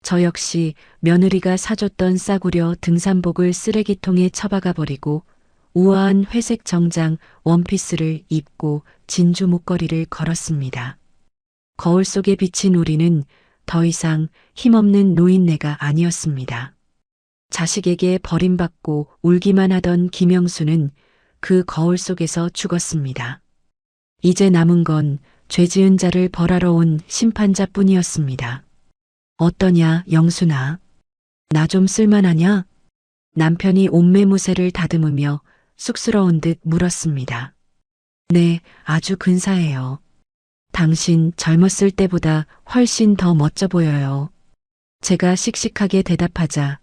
저 역시 며느리가 사줬던 싸구려 등산복을 쓰레기통에 처박아 버리고 우아한 회색 정장 원피스를 입고 진주 목걸이를 걸었습니다. 거울 속에 비친 우리는 더 이상 힘없는 노인네가 아니었습니다. 자식에게 버림받고 울기만 하던 김영수는 그 거울 속에서 죽었습니다. 이제 남은 건 죄 지은 자를 벌하러 온 심판자뿐이었습니다. 어떠냐, 영순아? 나 좀 쓸만하냐? 남편이 옷매무새를 다듬으며 쑥스러운 듯 물었습니다. 네, 아주 근사해요. 당신 젊었을 때보다 훨씬 더 멋져 보여요. 제가 씩씩하게 대답하자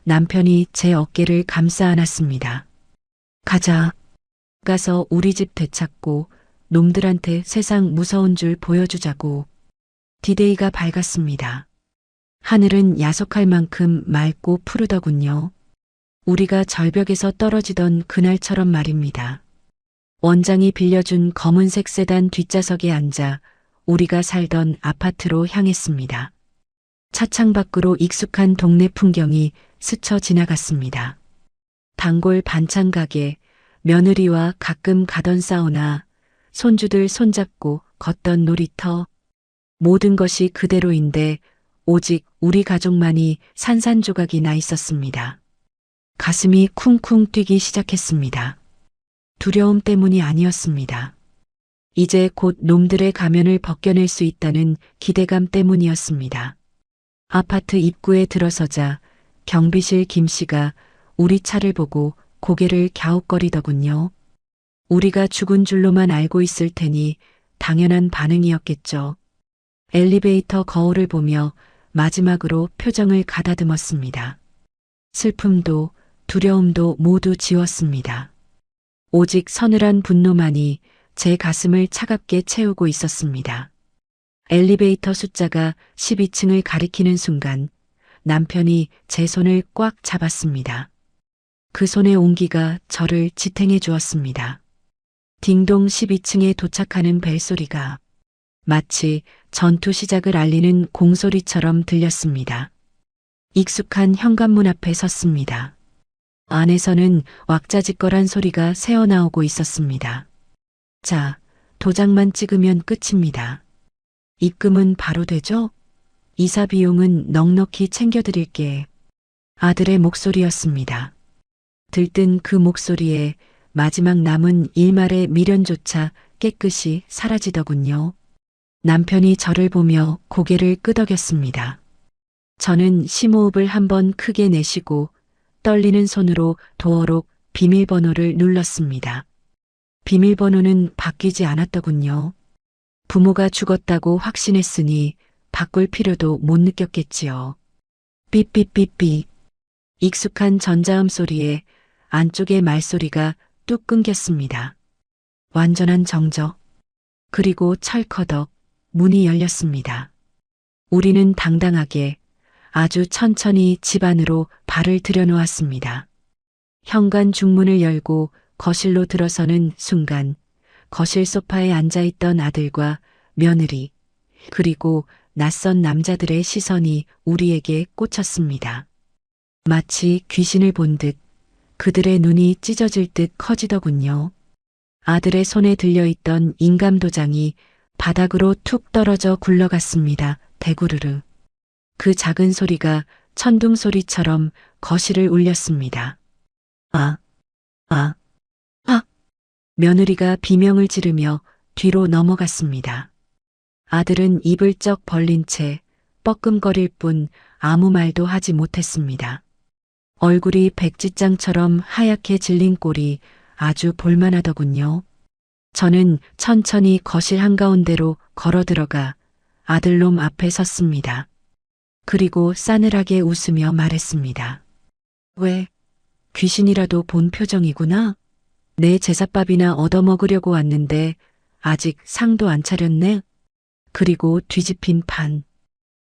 남편이 제 어깨를 감싸 안았습니다. 가자. 가서 우리 집 되찾고 놈들한테 세상 무서운 줄 보여주자고. 디데이가 밝았습니다. 하늘은 야속할 만큼 맑고 푸르더군요. 우리가 절벽에서 떨어지던 그날처럼 말입니다. 원장이 빌려준 검은색 세단 뒷좌석에 앉아 우리가 살던 아파트로 향했습니다. 차창 밖으로 익숙한 동네 풍경이 스쳐 지나갔습니다. 단골 반찬 가게, 며느리와 가끔 가던 사우나, 손주들 손잡고 걷던 놀이터, 모든 것이 그대로인데 오직 우리 가족만이 산산조각이 나 있었습니다. 가슴이 쿵쿵 뛰기 시작했습니다. 두려움 때문이 아니었습니다. 이제 곧 놈들의 가면을 벗겨낼 수 있다는 기대감 때문이었습니다. 아파트 입구에 들어서자 경비실 김 씨가 우리 차를 보고 고개를 갸웃거리더군요. 우리가 죽은 줄로만 알고 있을 테니 당연한 반응이었겠죠. 엘리베이터 거울을 보며 마지막으로 표정을 가다듬었습니다. 슬픔도 두려움도 모두 지웠습니다. 오직 서늘한 분노만이 제 가슴을 차갑게 채우고 있었습니다. 엘리베이터 숫자가 12층을 가리키는 순간 남편이 제 손을 꽉 잡았습니다. 그 손의 온기가 저를 지탱해 주었습니다. 딩동 12층에 도착하는 벨소리가 마치 전투 시작을 알리는 공소리처럼 들렸습니다. 익숙한 현관문 앞에 섰습니다. 안에서는 왁자지껄한 소리가 새어나오고 있었습니다. 자, 도장만 찍으면 끝입니다. 입금은 바로 되죠? 이사 비용은 넉넉히 챙겨드릴게. 아들의 목소리였습니다. 들뜬 그 목소리에 마지막 남은 일말의 미련조차 깨끗이 사라지더군요. 남편이 저를 보며 고개를 끄덕였습니다. 저는 심호흡을 한번 크게 내쉬고 떨리는 손으로 도어록 비밀번호를 눌렀습니다. 비밀번호는 바뀌지 않았더군요. 부모가 죽었다고 확신했으니 바꿀 필요도 못 느꼈겠지요. 삐삐삐삐. 익숙한 전자음 소리에 안쪽의 말소리가 뚝 끊겼습니다. 완전한 정적. 그리고 철커덕 문이 열렸습니다. 우리는 당당하게 아주 천천히 집 안으로 발을 들여놓았습니다. 현관 중문을 열고 거실로 들어서는 순간 거실 소파에 앉아있던 아들과 며느리, 그리고 낯선 남자들의 시선이 우리에게 꽂혔습니다. 마치 귀신을 본 듯 그들의 눈이 찢어질 듯 커지더군요. 아들의 손에 들려있던 인감도장이 바닥으로 툭 떨어져 굴러갔습니다. 대구르르. 그 작은 소리가 천둥 소리처럼 거실을 울렸습니다. 아, 아, 아. 며느리가 비명을 지르며 뒤로 넘어갔습니다. 아들은 입을 쩍 벌린 채 뻐끔거릴 뿐 아무 말도 하지 못했습니다. 얼굴이 백지장처럼 하얗게 질린 꼴이 아주 볼만하더군요. 저는 천천히 거실 한가운데로 걸어 들어가 아들놈 앞에 섰습니다. 그리고 싸늘하게 웃으며 말했습니다. 왜? 귀신이라도 본 표정이구나. 내 제삿밥이나 얻어먹으려고 왔는데 아직 상도 안 차렸네. 그리고 뒤집힌 판.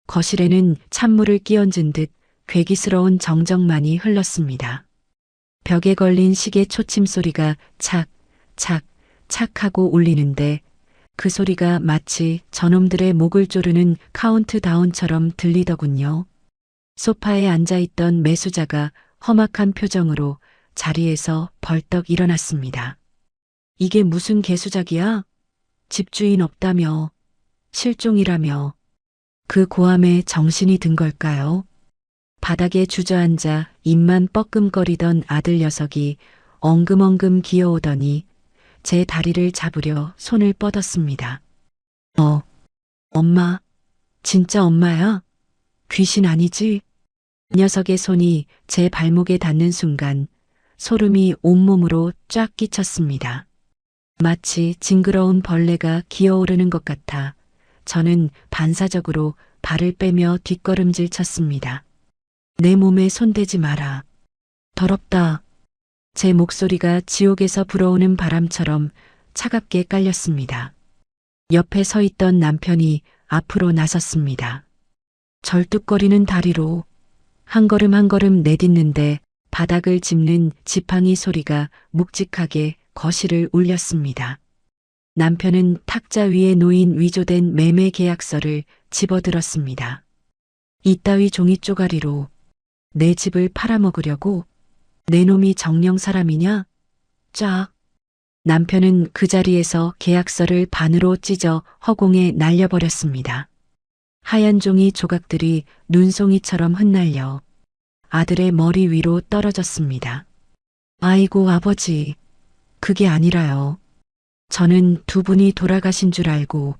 거실에는 찬물을 끼얹은 듯 괴기스러운 정적만이 흘렀습니다. 벽에 걸린 시계 초침 소리가 착, 착, 착 하고 울리는데 그 소리가 마치 저놈들의 목을 조르는 카운트다운처럼 들리더군요. 소파에 앉아있던 매수자가 험악한 표정으로 자리에서 벌떡 일어났습니다. 이게 무슨 개수작이야? 집주인 없다며, 실종이라며. 그 고함에 정신이 든 걸까요? 바닥에 주저앉아 입만 뻐끔거리던 아들 녀석이 엉금엉금 기어오더니 제 다리를 잡으려 손을 뻗었습니다. 엄마, 진짜 엄마야? 귀신 아니지? 녀석의 손이 제 발목에 닿는 순간 소름이 온몸으로 쫙 끼쳤습니다. 마치 징그러운 벌레가 기어오르는 것 같아 저는 반사적으로 발을 빼며 뒷걸음질 쳤습니다. 내 몸에 손대지 마라. 더럽다. 제 목소리가 지옥에서 불어오는 바람처럼 차갑게 깔렸습니다. 옆에 서 있던 남편이 앞으로 나섰습니다. 절뚝거리는 다리로 한 걸음 한 걸음 내딛는데 바닥을 짚는 지팡이 소리가 묵직하게 거실을 울렸습니다. 남편은 탁자 위에 놓인 위조된 매매 계약서를 집어들었습니다. 이따위 종이 쪼가리로 내 집을 팔아먹으려고? 내 놈이 정령 사람이냐? 쫙. 남편은 그 자리에서 계약서를 반으로 찢어 허공에 날려버렸습니다. 하얀 종이 조각들이 눈송이처럼 흩날려 아들의 머리 위로 떨어졌습니다. 아이고 아버지, 그게 아니라요. 저는 두 분이 돌아가신 줄 알고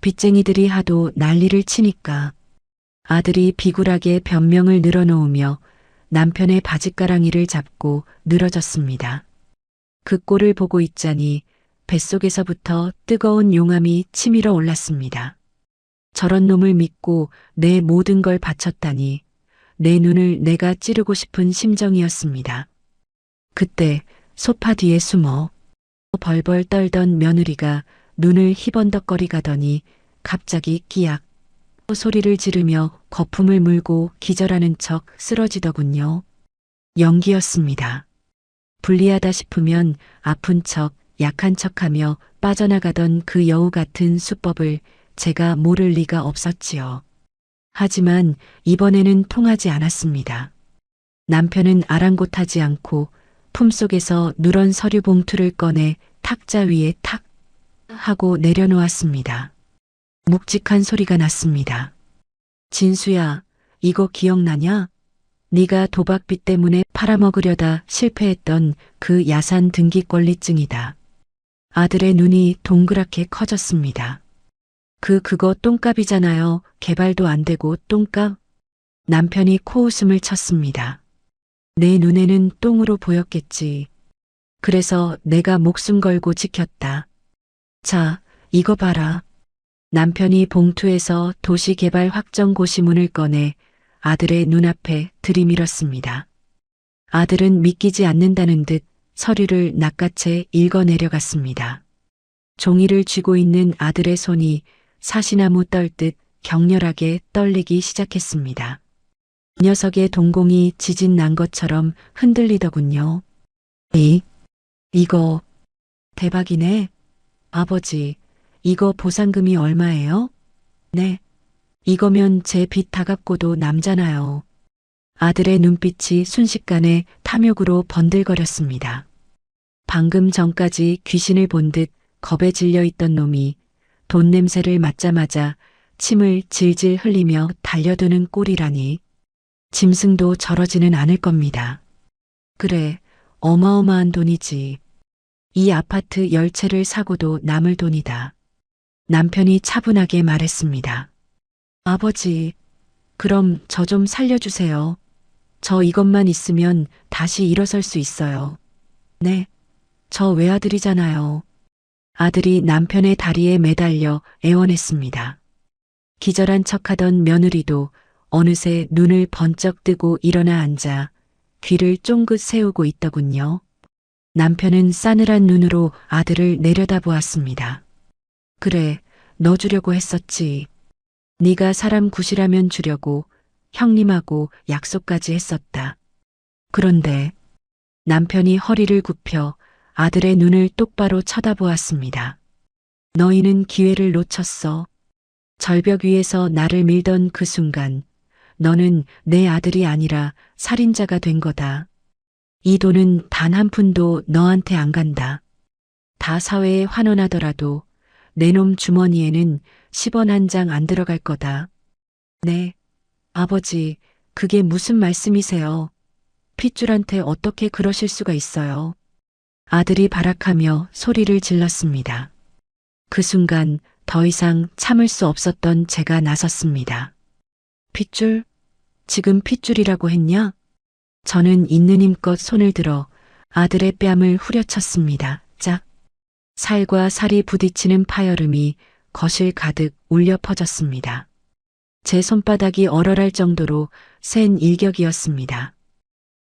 빚쟁이들이 하도 난리를 치니까 아들이 비굴하게 변명을 늘어놓으며 남편의 바짓가랑이를 잡고 늘어졌습니다. 그 꼴을 보고 있자니 뱃속에서부터 뜨거운 용암이 치밀어 올랐습니다. 저런 놈을 믿고 내 모든 걸 바쳤다니 내 눈을 내가 찌르고 싶은 심정이었습니다. 그때 소파 뒤에 숨어 벌벌 떨던 며느리가 눈을 희번덕거리 가더니 갑자기 끼약 소리를 지르며 거품을 물고 기절하는 척 쓰러지더군요. 연기였습니다. 불리하다 싶으면 아픈 척, 약한 척하며 빠져나가던 그 여우 같은 수법을 제가 모를 리가 없었지요. 하지만 이번에는 통하지 않았습니다. 남편은 아랑곳하지 않고 품속에서 누런 서류 봉투를 꺼내 탁자 위에 탁 하고 내려놓았습니다. 묵직한 소리가 났습니다. 진수야, 이거 기억나냐? 네가 도박빚 때문에 팔아먹으려다 실패했던 그 야산 등기권리증이다. 아들의 눈이 동그랗게 커졌습니다. 그거 똥값이잖아요. 개발도 안 되고 똥값? 남편이 코웃음을 쳤습니다. 내 눈에는 똥으로 보였겠지. 그래서 내가 목숨 걸고 지켰다. 자, 이거 봐라. 남편이 봉투에서 도시개발 확정고시문을 꺼내 아들의 눈앞에 들이밀었습니다. 아들은 믿기지 않는다는 듯 서류를 낚아채 읽어내려갔습니다. 종이를 쥐고 있는 아들의 손이 사시나무 떨듯 격렬하게 떨리기 시작했습니다. 녀석의 동공이 지진 난 것처럼 흔들리더군요. 이거 대박이네. 아버지, 이거 보상금이 얼마예요? 네. 이거면 제 빚 다 갚고도 남잖아요. 아들의 눈빛이 순식간에 탐욕으로 번들거렸습니다. 방금 전까지 귀신을 본 듯 겁에 질려 있던 놈이 돈 냄새를 맡자마자 침을 질질 흘리며 달려드는 꼴이라니. 짐승도 저러지는 않을 겁니다. 그래, 어마어마한 돈이지. 이 아파트 10채를 사고도 남을 돈이다. 남편이 차분하게 말했습니다. 아버지, 그럼 저 좀 살려주세요. 저 이것만 있으면 다시 일어설 수 있어요. 네, 저 외아들이잖아요. 아들이 남편의 다리에 매달려 애원했습니다. 기절한 척하던 며느리도 어느새 눈을 번쩍 뜨고 일어나 앉아 귀를 쫑긋 세우고 있더군요. 남편은 싸늘한 눈으로 아들을 내려다보았습니다. 그래, 너 주려고 했었지. 네가 사람 굿이라면 주려고 형님하고 약속까지 했었다. 그런데 남편이 허리를 굽혀 아들의 눈을 똑바로 쳐다보았습니다. 너희는 기회를 놓쳤어. 절벽 위에서 나를 밀던 그 순간 너는 내 아들이 아니라 살인자가 된 거다. 이 돈은 단 한 푼도 너한테 안 간다. 다 사회에 환원하더라도 내 놈 주머니에는 10원 한 장 안 들어갈 거다. 네, 아버지, 그게 무슨 말씀이세요? 핏줄한테 어떻게 그러실 수가 있어요? 아들이 발악하며 소리를 질렀습니다. 그 순간 더 이상 참을 수 없었던 제가 나섰습니다. 핏줄? 지금 핏줄이라고 했냐? 저는 있는 힘껏 손을 들어 아들의 뺨을 후려쳤습니다. 짝. 살과 살이 부딪히는 파열음이 거실 가득 울려 퍼졌습니다. 제 손바닥이 얼얼할 정도로 센 일격이었습니다.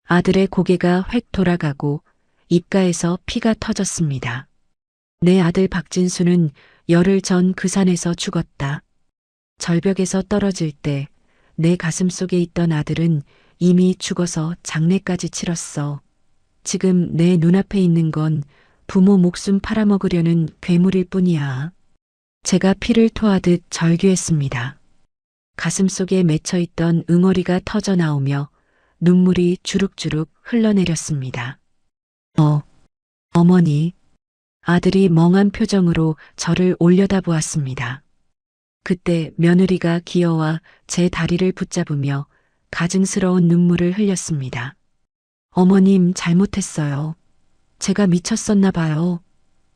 아들의 고개가 획 돌아가고 입가에서 피가 터졌습니다. 내 아들 박진수는 열흘 전 그 산에서 죽었다. 절벽에서 떨어질 때 내 가슴 속에 있던 아들은 이미 죽어서 장례까지 치렀어. 지금 내 눈앞에 있는 건 부모 목숨 팔아먹으려는 괴물일 뿐이야. 제가 피를 토하듯 절규했습니다. 가슴 속에 맺혀있던 응어리가 터져 나오며 눈물이 주룩주룩 흘러내렸습니다. 어머니. 아들이 멍한 표정으로 저를 올려다보았습니다. 그때 며느리가 기어와 제 다리를 붙잡으며 가증스러운 눈물을 흘렸습니다. 어머님 잘못했어요. 제가 미쳤었나 봐요.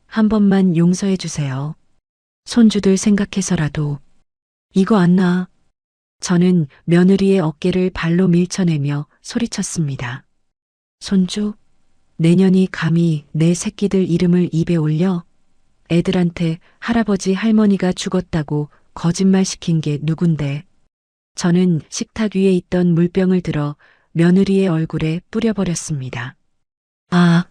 한 번만 용서해 주세요. 손주들 생각해서라도. 이거 안 나. 저는 며느리의 어깨를 발로 밀쳐내며 소리쳤습니다. 손주? 내년이 감히 내 새끼들 이름을 입에 올려? 애들한테 할아버지 할머니가 죽었다고 거짓말 시킨 게 누군데? 저는 식탁 위에 있던 물병을 들어 며느리의 얼굴에 뿌려버렸습니다. 아!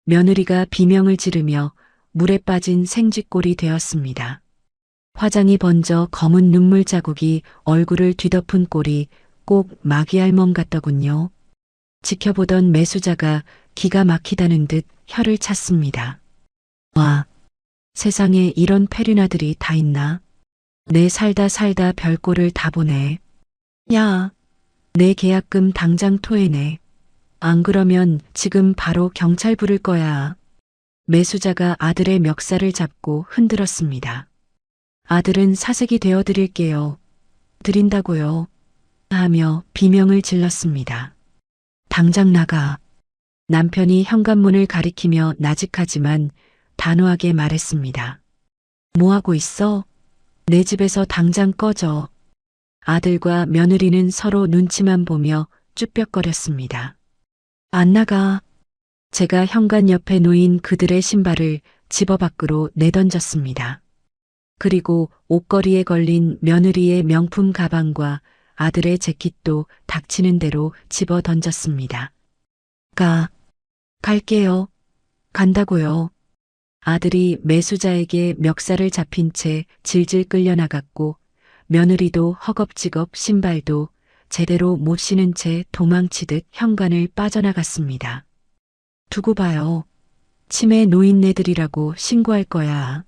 며느리가 비명을 지르며 물에 빠진 생쥐꼴이 되었습니다. 화장이 번져 검은 눈물 자국이 얼굴을 뒤덮은 꼴이 꼭 마귀알몸 같더군요. 지켜보던 매수자가 기가 막히다는 듯 혀를 찼습니다. 와, 세상에 이런 페륜아들이 다 있나? 내 살다 별꼴을 다 보네. 야, 내 계약금 당장 토해내. 안 그러면 지금 바로 경찰 부를 거야. 매수자가 아들의 멱살을 잡고 흔들었습니다. 아들은 사색이 되어 드릴게요. 드린다고요. 하며 비명을 질렀습니다. 당장 나가. 남편이 현관문을 가리키며 나직하지만 단호하게 말했습니다. 뭐하고 있어? 내 집에서 당장 꺼져. 아들과 며느리는 서로 눈치만 보며 쭈뼛거렸습니다. 안 나가. 제가 현관 옆에 놓인 그들의 신발을 집어 밖으로 내던졌습니다. 그리고 옷걸이에 걸린 며느리의 명품 가방과 아들의 재킷도 닥치는 대로 집어 던졌습니다. 갈게요. 간다고요. 아들이 매수자에게 멱살을 잡힌 채 질질 끌려나갔고 며느리도 허겁지겁 신발도 제대로 못 신은 채 도망치듯 현관을 빠져나갔습니다. 두고 봐요. 치매 노인네들이라고 신고할 거야.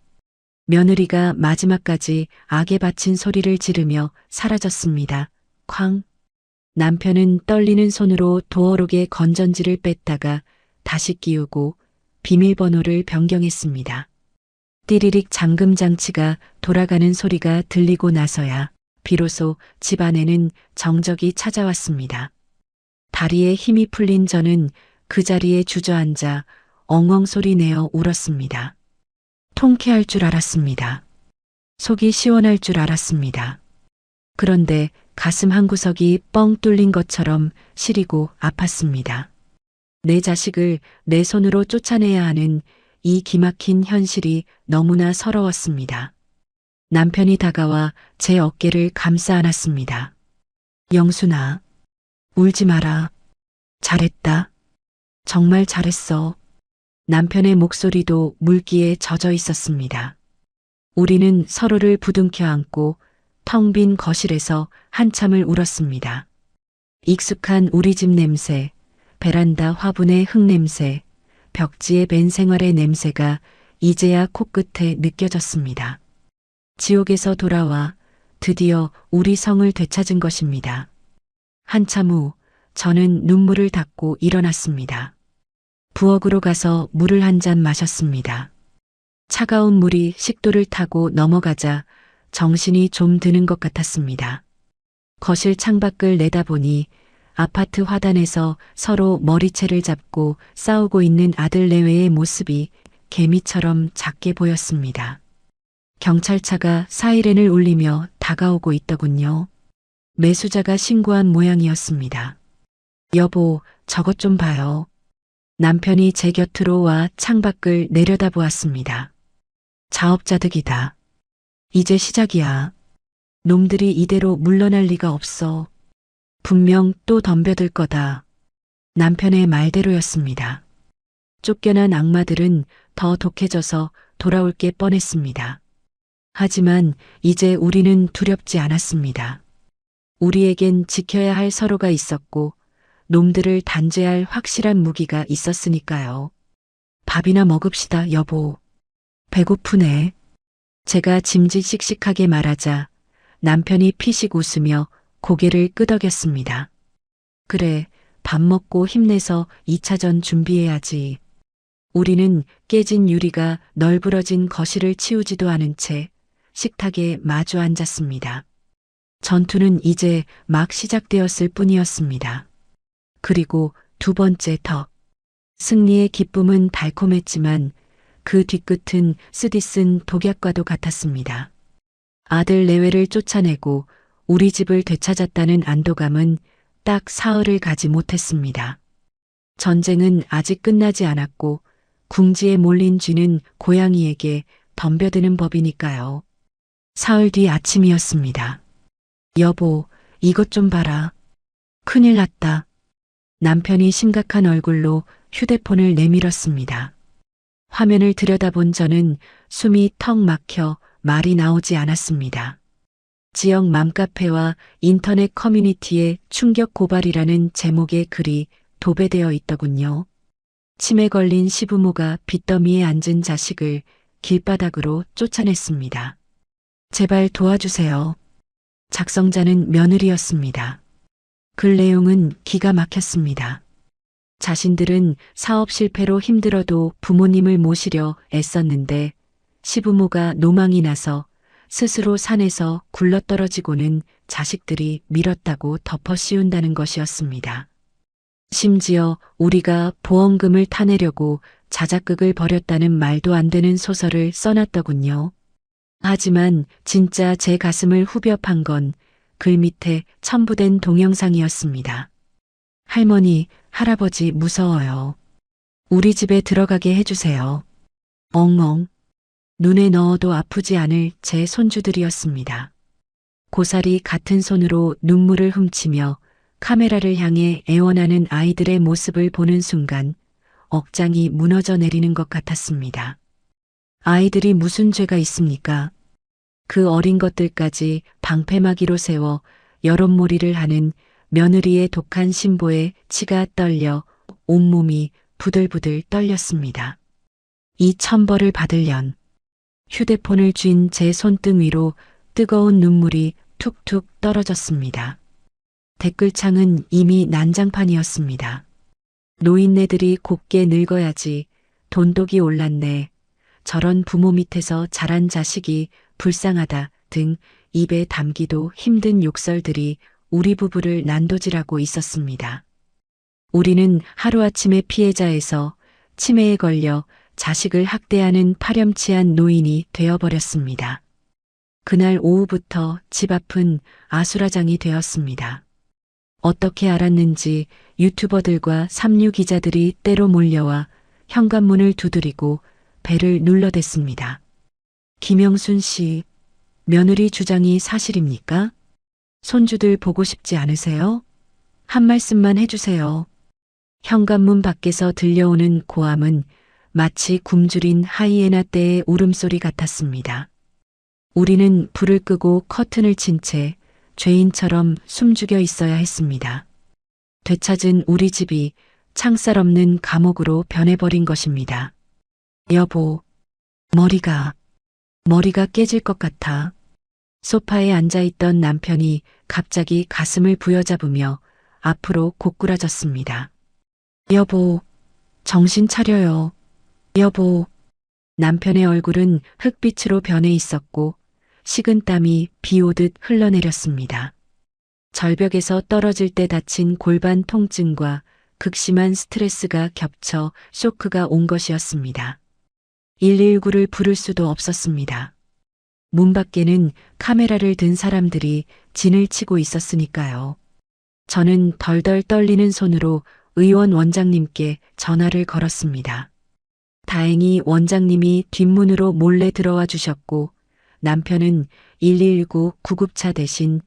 며느리가 마지막까지 악에 바친 소리를 지르며 사라졌습니다. 쾅. 남편은 떨리는 손으로 도어록의 건전지를 뺐다가 다시 끼우고 비밀번호를 변경했습니다. 띠리릭 잠금 장치가 돌아가는 소리가 들리고 나서야 비로소 집 안에는 정적이 찾아왔습니다. 다리에 힘이 풀린 저는 그 자리에 주저앉아 엉엉 소리 내어 울었습니다. 통쾌할 줄 알았습니다. 속이 시원할 줄 알았습니다. 그런데 가슴 한 구석이 뻥 뚫린 것처럼 시리고 아팠습니다. 내 자식을 내 손으로 쫓아내야 하는 이 기막힌 현실이 너무나 서러웠습니다. 남편이 다가와 제 어깨를 감싸 안았습니다. 영순아, 울지 마라. 잘했다. 정말 잘했어. 남편의 목소리도 물기에 젖어 있었습니다. 우리는 서로를 부둥켜 안고 텅 빈 거실에서 한참을 울었습니다. 익숙한 우리 집 냄새, 베란다 화분의 흙냄새, 벽지의 벤 생활의 냄새가 이제야 코끝에 느껴졌습니다. 지옥에서 돌아와 드디어 우리 성을 되찾은 것입니다. 한참 후 저는 눈물을 닦고 일어났습니다. 부엌으로 가서 물을 한 잔 마셨습니다. 차가운 물이 식도를 타고 넘어가자 정신이 좀 드는 것 같았습니다. 거실 창밖을 내다보니 아파트 화단에서 서로 머리채를 잡고 싸우고 있는 아들 내외의 모습이 개미처럼 작게 보였습니다. 경찰차가 사이렌을 울리며 다가오고 있더군요. 매수자가 신고한 모양이었습니다. 여보, 저것 좀 봐요. 남편이 제 곁으로 와 창밖을 내려다보았습니다. 자업자득이다. 이제 시작이야. 놈들이 이대로 물러날 리가 없어. 분명 또 덤벼들 거다. 남편의 말대로였습니다. 쫓겨난 악마들은 더 독해져서 돌아올 게 뻔했습니다. 하지만 이제 우리는 두렵지 않았습니다. 우리에겐 지켜야 할 서로가 있었고 놈들을 단죄할 확실한 무기가 있었으니까요. 밥이나 먹읍시다, 여보. 배고프네. 제가 짐짓씩씩하게 말하자 남편이 피식 웃으며 고개를 끄덕였습니다. 그래, 밥 먹고 힘내서 2차전 준비해야지. 우리는 깨진 유리가 널브러진 거실을 치우지도 않은 채 식탁에 마주 앉았습니다. 전투는 이제 막 시작되었을 뿐이었습니다. 그리고 두 번째 턱. 승리의 기쁨은 달콤했지만 그 뒤끝은 쓰디쓴 독약과도 같았습니다. 아들 내외를 쫓아내고 우리 집을 되찾았다는 안도감은 딱 사흘을 가지 못했습니다. 전쟁은 아직 끝나지 않았고 궁지에 몰린 쥐는 고양이에게 덤벼드는 법이니까요. 사흘 뒤 아침이었습니다. 여보, 이것 좀 봐라. 큰일 났다. 남편이 심각한 얼굴로 휴대폰을 내밀었습니다. 화면을 들여다본 저는 숨이 턱 막혀 말이 나오지 않았습니다. 지역 맘카페와 인터넷 커뮤니티에 충격 고발이라는 제목의 글이 도배되어 있더군요. 치매 걸린 시부모가 빚더미에 앉은 자식을 길바닥으로 쫓아냈습니다. 제발 도와주세요. 작성자는 며느리였습니다. 글 내용은 기가 막혔습니다. 자신들은 사업 실패로 힘들어도 부모님을 모시려 애썼는데 시부모가 노망이 나서 스스로 산에서 굴러떨어지고는 자식들이 밀었다고 덮어 씌운다는 것이었습니다. 심지어 우리가 보험금을 타내려고 자작극을 벌였다는 말도 안 되는 소설을 써놨더군요. 하지만 진짜 제 가슴을 후벼 판 건 글 밑에 첨부된 동영상이었습니다. 할머니, 할아버지 무서워요. 우리 집에 들어가게 해주세요. 엉엉. 눈에 넣어도 아프지 않을 제 손주들이었습니다. 고사리 같은 손으로 눈물을 훔치며 카메라를 향해 애원하는 아이들의 모습을 보는 순간 억장이 무너져 내리는 것 같았습니다. 아이들이 무슨 죄가 있습니까? 그 어린 것들까지 방패막이로 세워 여론몰이를 하는 며느리의 독한 신보에 치가 떨려 온몸이 부들부들 떨렸습니다. 이 천벌을 받을 년. 휴대폰을 쥔 제 손등 위로 뜨거운 눈물이 툭툭 떨어졌습니다. 댓글창은 이미 난장판이었습니다. 노인네들이 곱게 늙어야지 돈독이 올랐네. 저런 부모 밑에서 자란 자식이 불쌍하다 등 입에 담기도 힘든 욕설들이 우리 부부를 난도질하고 있었습니다. 우리는 하루아침에 피해자에서 치매에 걸려 자식을 학대하는 파렴치한 노인이 되어버렸습니다. 그날 오후부터 집 앞은 아수라장이 되었습니다. 어떻게 알았는지 유튜버들과 삼류 기자들이 때로 몰려와 현관문을 두드리고 배를 눌러댔습니다. 김영순 씨, 며느리 주장이 사실입니까? 손주들 보고 싶지 않으세요? 한 말씀만 해주세요. 현관문 밖에서 들려오는 고함은 마치 굶주린 하이에나 떼의 울음소리 같았습니다. 우리는 불을 끄고 커튼을 친 채 죄인처럼 숨죽여 있어야 했습니다. 되찾은 우리 집이 창살 없는 감옥으로 변해버린 것입니다. 여보, 머리가 깨질 것 같아. 소파에 앉아있던 남편이 갑자기 가슴을 부여잡으며 앞으로 고꾸라졌습니다. 여보, 정신 차려요. 여보. 남편의 얼굴은 흙빛으로 변해 있었고 식은땀이 비 오듯 흘러내렸습니다. 절벽에서 떨어질 때 다친 골반 통증과 극심한 스트레스가 겹쳐 쇼크가 온 것이었습니다. 119를 부를 수도 없었습니다. 문 밖에는 카메라를 든 사람들이 진을 치고 있었으니까요. 저는 덜덜 떨리는 손으로 의원 원장님께 전화를 걸었습니다. 다행히 원장님이 뒷문으로 몰래 들어와 주셨고 남편은 119 구급차 대신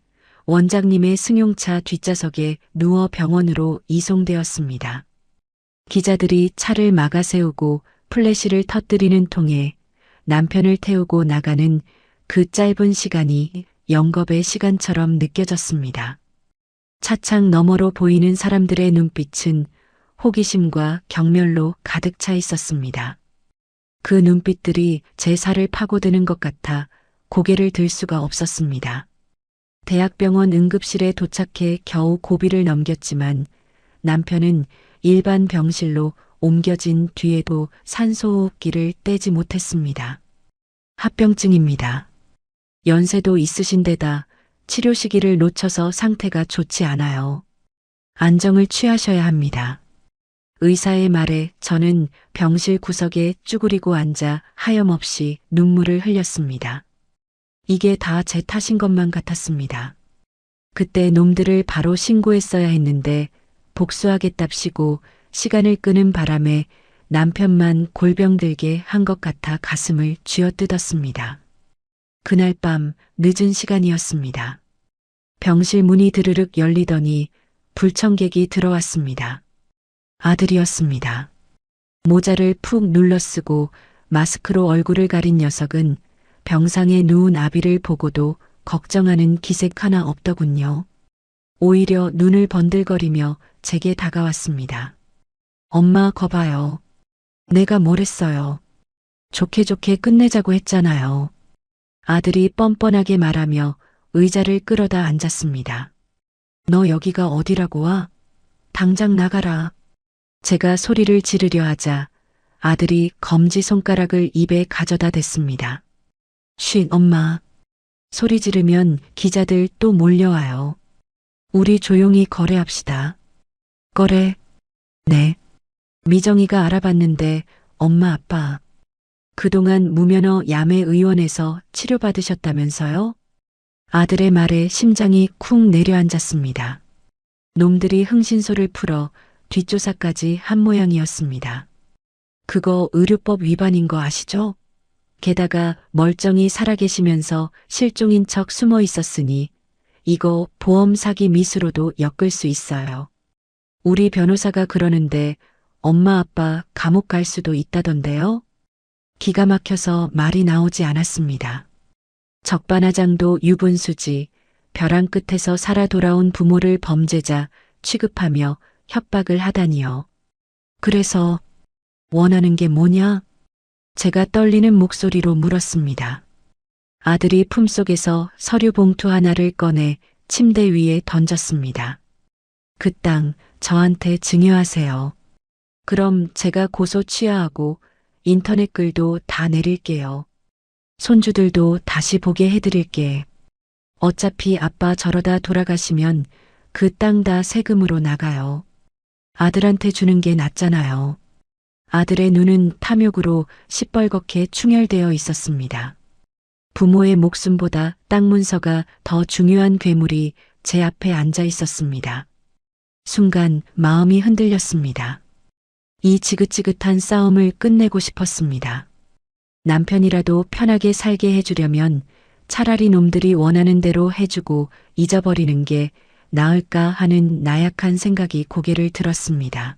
원장님의 승용차 뒷좌석에 누워 병원으로 이송되었습니다. 기자들이 차를 막아 세우고 플래시를 터뜨리는 통에 남편을 태우고 나가는 그 짧은 시간이 영겁의 시간처럼 느껴졌습니다. 차창 너머로 보이는 사람들의 눈빛은 호기심과 경멸로 가득 차 있었습니다. 그 눈빛들이 제 살을 파고드는 것 같아 고개를 들 수가 없었습니다. 대학병원 응급실에 도착해 겨우 고비를 넘겼지만 남편은 일반 병실로 옮겨진 뒤에도 산소호흡기를 떼지 못했습니다. 합병증입니다. 연세도 있으신 데다 치료 시기를 놓쳐서 상태가 좋지 않아요. 안정을 취하셔야 합니다. 의사의 말에 저는 병실 구석에 쭈그리고 앉아 하염없이 눈물을 흘렸습니다. 이게 다 제 탓인 것만 같았습니다. 그때 놈들을 바로 신고했어야 했는데 복수하겠답시고 시간을 끄는 바람에 남편만 골병 들게 한 것 같아 가슴을 쥐어뜯었습니다. 그날 밤 늦은 시간이었습니다. 병실 문이 드르륵 열리더니 불청객이 들어왔습니다. 아들이었습니다. 모자를 푹 눌러쓰고 마스크로 얼굴을 가린 녀석은 병상에 누운 아비를 보고도 걱정하는 기색 하나 없더군요. 오히려 눈을 번들거리며 제게 다가왔습니다. 엄마 거봐요. 내가 뭘 했어요. 좋게 좋게 끝내자고 했잖아요. 아들이 뻔뻔하게 말하며 의자를 끌어다 앉았습니다. 너 여기가 어디라고 와? 당장 나가라. 제가 소리를 지르려 하자 아들이 검지손가락을 입에 가져다 댔습니다. 쉿 엄마. 소리 지르면 기자들 또 몰려와요. 우리 조용히 거래합시다. 거래? 네. 미정이가 알아봤는데 엄마 아빠 그동안 무면허 야매 의원에서 치료받으셨다면서요? 아들의 말에 심장이 쿵 내려앉았습니다. 놈들이 흥신소를 풀어 뒷조사까지 한 모양이었습니다. 그거 의료법 위반인 거 아시죠? 게다가 멀쩡히 살아계시면서 실종인 척 숨어 있었으니 이거 보험 사기 미수로도 엮을 수 있어요. 우리 변호사가 그러는데 엄마 아빠 감옥 갈 수도 있다던데요? 기가 막혀서 말이 나오지 않았습니다. 적반하장도 유분수지 벼랑 끝에서 살아 돌아온 부모를 범죄자 취급하며 협박을 하다니요. 그래서 원하는 게 뭐냐? 제가 떨리는 목소리로 물었습니다. 아들이 품속에서 서류 봉투 하나를 꺼내 침대 위에 던졌습니다. 그 땅 저한테 증여하세요. 그럼 제가 고소 취하하고 인터넷 글도 다 내릴게요. 손주들도 다시 보게 해드릴게. 어차피 아빠 저러다 돌아가시면 그 땅 다 세금으로 나가요. 아들한테 주는 게 낫잖아요. 아들의 눈은 탐욕으로 시뻘겋게 충혈되어 있었습니다. 부모의 목숨보다 땅 문서가 더 중요한 괴물이 제 앞에 앉아 있었습니다. 순간 마음이 흔들렸습니다. 이 지긋지긋한 싸움을 끝내고 싶었습니다. 남편이라도 편하게 살게 해주려면 차라리 놈들이 원하는 대로 해주고 잊어버리는 게 나을까 하는 나약한 생각이 고개를 들었습니다.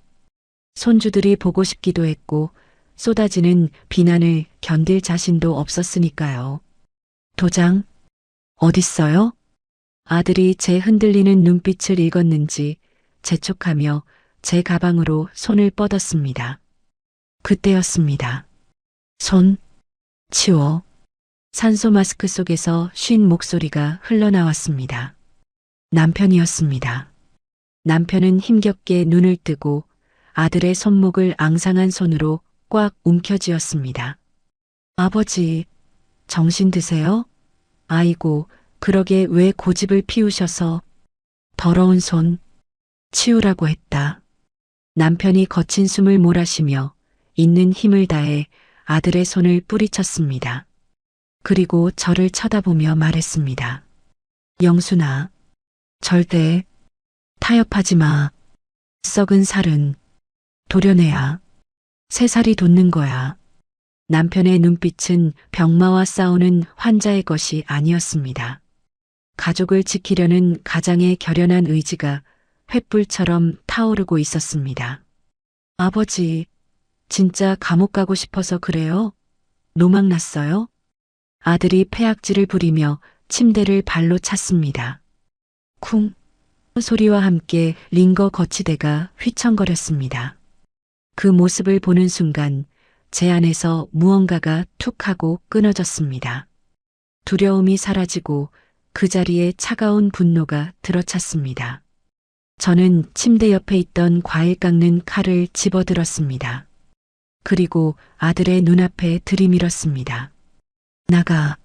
손주들이 보고 싶기도 했고 쏟아지는 비난을 견딜 자신도 없었으니까요. 도장? 어딨어요? 아들이 제 흔들리는 눈빛을 읽었는지 재촉하며 제 가방으로 손을 뻗었습니다. 그때였습니다. 손, 치워. 산소 마스크 속에서 쉰 목소리가 흘러나왔습니다. 남편이었습니다. 남편은 힘겹게 눈을 뜨고 아들의 손목을 앙상한 손으로 꽉 움켜쥐었습니다. 아버지, 정신 드세요? 아이고, 그러게 왜 고집을 피우셔서 더러운 손 치우라고 했다. 남편이 거친 숨을 몰아쉬며 있는 힘을 다해 아들의 손을 뿌리쳤습니다. 그리고 저를 쳐다보며 말했습니다. 영순아, 절대 타협하지 마. 썩은 살은 도려내야 새 살이 돋는 거야. 남편의 눈빛은 병마와 싸우는 환자의 것이 아니었습니다. 가족을 지키려는 가장의 결연한 의지가 횃불처럼 타오르고 있었습니다. 아버지, 진짜 감옥 가고 싶어서 그래요? 노망 났어요? 아들이 패악질을 부리며 침대를 발로 찼습니다. 쿵 소리와 함께 링거 거치대가 휘청거렸습니다. 그 모습을 보는 순간 제 안에서 무언가가 툭 하고 끊어졌습니다. 두려움이 사라지고 그 자리에 차가운 분노가 들어찼습니다. 저는 침대 옆에 있던 과일 깎는 칼을 집어들었습니다. 그리고 아들의 눈앞에 들이밀었습니다. 나가.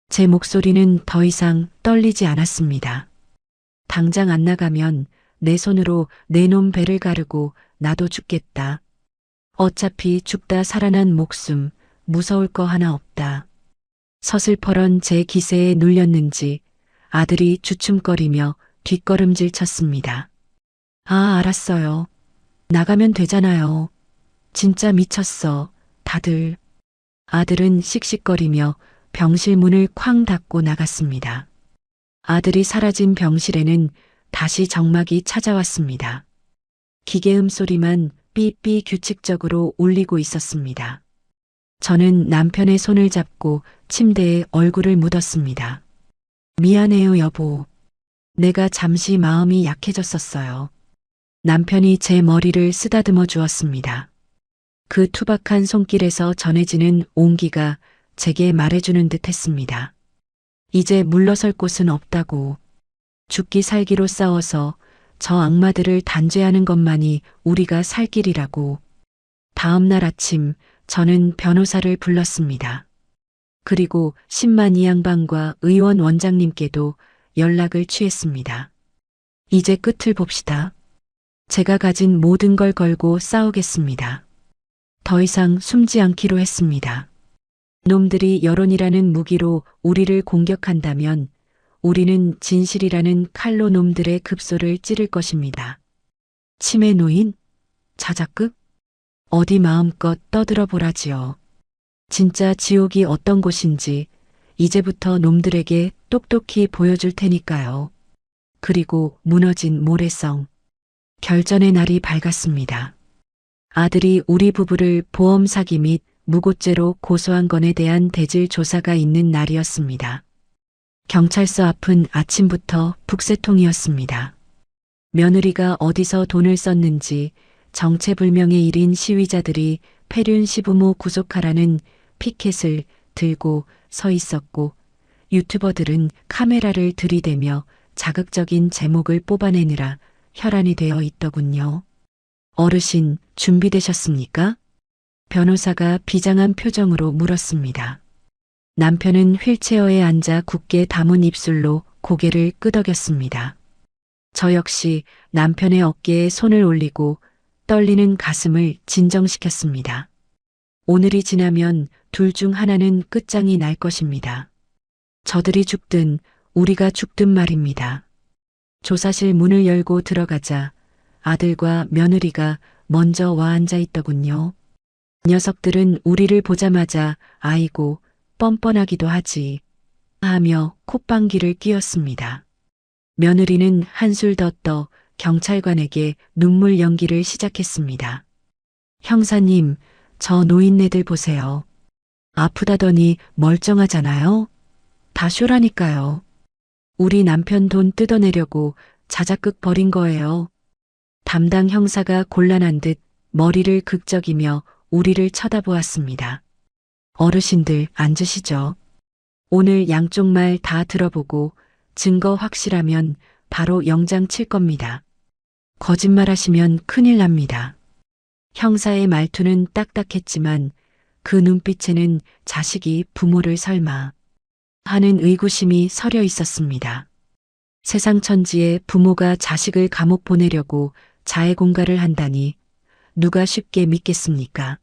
제 목소리는 더 이상 떨리지 않았습니다. 당장 안 나가면 내 손으로 내 놈 배를 가르고 나도 죽겠다. 어차피 죽다 살아난 목숨 무서울 거 하나 없다. 서슬퍼런 제 기세에 눌렸는지 아들이 주춤거리며 뒷걸음질 쳤습니다. 아, 알았어요. 나가면 되잖아요. 진짜 미쳤어. 다들. 아들은 씩씩거리며 병실 문을 쾅 닫고 나갔습니다. 아들이 사라진 병실에는 다시 정막이 찾아왔습니다. 기계음 소리만 삐삐 규칙적으로 울리고 있었습니다. 저는 남편의 손을 잡고 침대에 얼굴을 묻었습니다. 미안해요, 여보. 내가 잠시 마음이 약해졌었어요. 남편이 제 머리를 쓰다듬어 주었습니다. 그 투박한 손길에서 전해지는 온기가 제게 말해주는 듯 했습니다. 이제 물러설 곳은 없다고. 죽기 살기로 싸워서 저 악마들을 단죄하는 것만이 우리가 살 길이라고. 다음 날 아침 저는 변호사를 불렀습니다. 그리고 10만 이 양반과 의원 원장님께도 연락을 취했습니다. 이제 끝을 봅시다. 제가 가진 모든 걸 걸고 싸우겠습니다. 더 이상 숨지 않기로 했습니다. 놈들이 여론이라는 무기로 우리를 공격한다면 우리는 진실이라는 칼로 놈들의 급소를 찌를 것입니다. 치매 노인? 자작극? 어디 마음껏 떠들어 보라지요. 진짜 지옥이 어떤 곳인지 이제부터 놈들에게 똑똑히 보여줄 테니까요. 그리고 무너진 모래성. 결전의 날이 밝았습니다. 아들이 우리 부부를 보험 사기 및 무고죄로 고소한 건에 대한 대질 조사가 있는 날이었습니다. 경찰서 앞은 아침부터 북새통이었습니다. 며느리가 어디서 돈을 썼는지 정체불명의 1인 시위자들이 폐륜 시부모 구속하라는 피켓을 들고 서 있었고 유튜버들은 카메라를 들이대며 자극적인 제목을 뽑아내느라 혈안이 되어 있더군요. 어르신, 준비되셨습니까? 변호사가 비장한 표정으로 물었습니다. 남편은 휠체어에 앉아 굳게 담은 입술로 고개를 끄덕였습니다. 저 역시 남편의 어깨에 손을 올리고 떨리는 가슴을 진정시켰습니다. 오늘이 지나면 둘 중 하나는 끝장이 날 것입니다. 저들이 죽든 우리가 죽든 말입니다. 조사실 문을 열고 들어가자 아들과 며느리가 먼저 와 앉아 있더군요. 녀석들은 우리를 보자마자 아이고 뻔뻔하기도 하지 하며 콧방귀를 뀌었습니다. 며느리는 한술 더 떠 경찰관에게 눈물 연기를 시작했습니다. 형사님, 저 노인네들 보세요. 아프다더니 멀쩡하잖아요. 다 쇼라니까요. 우리 남편 돈 뜯어내려고 자작극 벌인 거예요. 담당 형사가 곤란한 듯 머리를 극적이며 우리를 쳐다보았습니다. 어르신들 앉으시죠. 오늘 양쪽 말 다 들어보고 증거 확실하면 바로 영장 칠 겁니다. 거짓말하시면 큰일 납니다. 형사의 말투는 딱딱했지만 그 눈빛에는 자식이 부모를 설마 하는 의구심이 서려 있었습니다. 세상 천지에 부모가 자식을 감옥 보내려고 자해공갈을 한다니 누가 쉽게 믿겠습니까?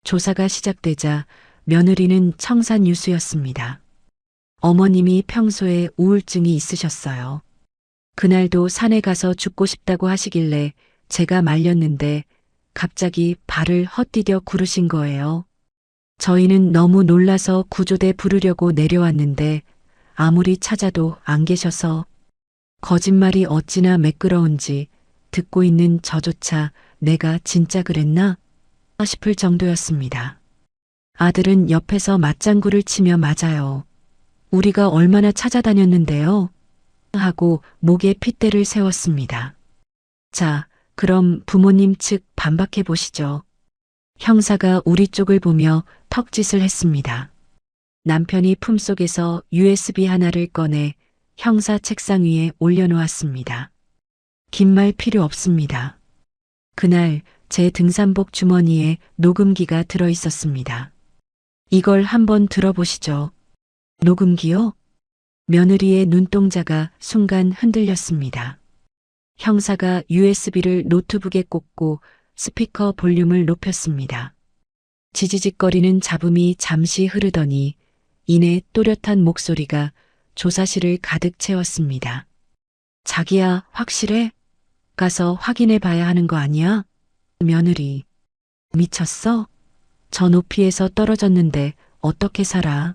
조사가 시작되자 며느리는 청산유수였습니다. 어머님이 평소에 우울증이 있으셨어요. 그날도 산에 가서 죽고 싶다고 하시길래 제가 말렸는데 갑자기 발을 헛디뎌 구르신 거예요. 저희는 너무 놀라서 구조대 부르려고 내려왔는데 아무리 찾아도 안 계셔서 거짓말이 어찌나 매끄러운지 듣고 있는 저조차 내가 진짜 그랬나 싶을 정도였습니다. 아들은 옆에서 맞장구를 치며 맞아요. 우리가 얼마나 찾아다녔는데요. 하고 목에 핏대를 세웠습니다. 자, 그럼 부모님 측 반박해 보시죠. 형사가 우리 쪽을 보며 턱짓을 했습니다. 남편이 품속에서 USB 하나를 꺼내 형사 책상 위에 올려놓았습니다. 긴 말 필요 없습니다. 그날 제 등산복 주머니에 녹음기가 들어 있었습니다. 이걸 한번 들어보시죠. 녹음기요? 며느리의 눈동자가 순간 흔들렸습니다. 형사가 USB를 노트북에 꽂고 스피커 볼륨을 높였습니다. 지지직거리는 잡음이 잠시 흐르더니 이내 또렷한 목소리가 조사실을 가득 채웠습니다. 자기야, 확실해? 가서 확인해 봐야 하는 거 아니야? 며느리. 미쳤어? 저 높이에서 떨어졌는데 어떻게 살아?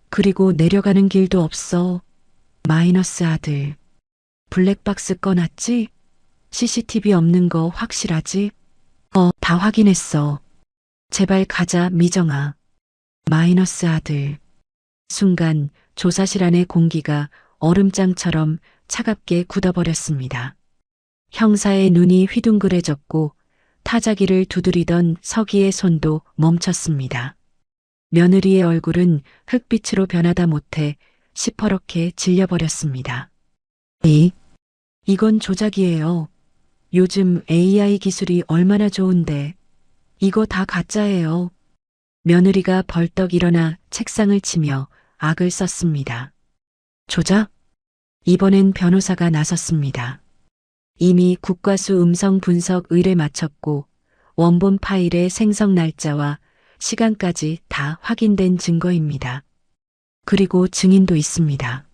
그리고 내려가는 길도 없어. 마이너스 아들. 블랙박스 꺼놨지? CCTV 없는 거 확실하지? 다 확인했어. 제발 가자, 미정아. 마이너스 아들. 순간 조사실 안의 공기가 얼음장처럼 차갑게 굳어버렸습니다. 형사의 눈이 휘둥그레졌고 타자기를 두드리던 서기의 손도 멈췄습니다. 며느리의 얼굴은 흙빛으로 변하다 못해 시퍼렇게 질려버렸습니다. 이건 조작이에요. 요즘 AI 기술이 얼마나 좋은데 이거 다 가짜예요. 며느리가 벌떡 일어나 책상을 치며 악을 썼습니다. 조작? 이번엔 변호사가 나섰습니다. 이미 국과수 음성 분석 의뢰 마쳤고 원본 파일의 생성 날짜와 시간까지 다 확인된 증거입니다. 그리고 증인도 있습니다.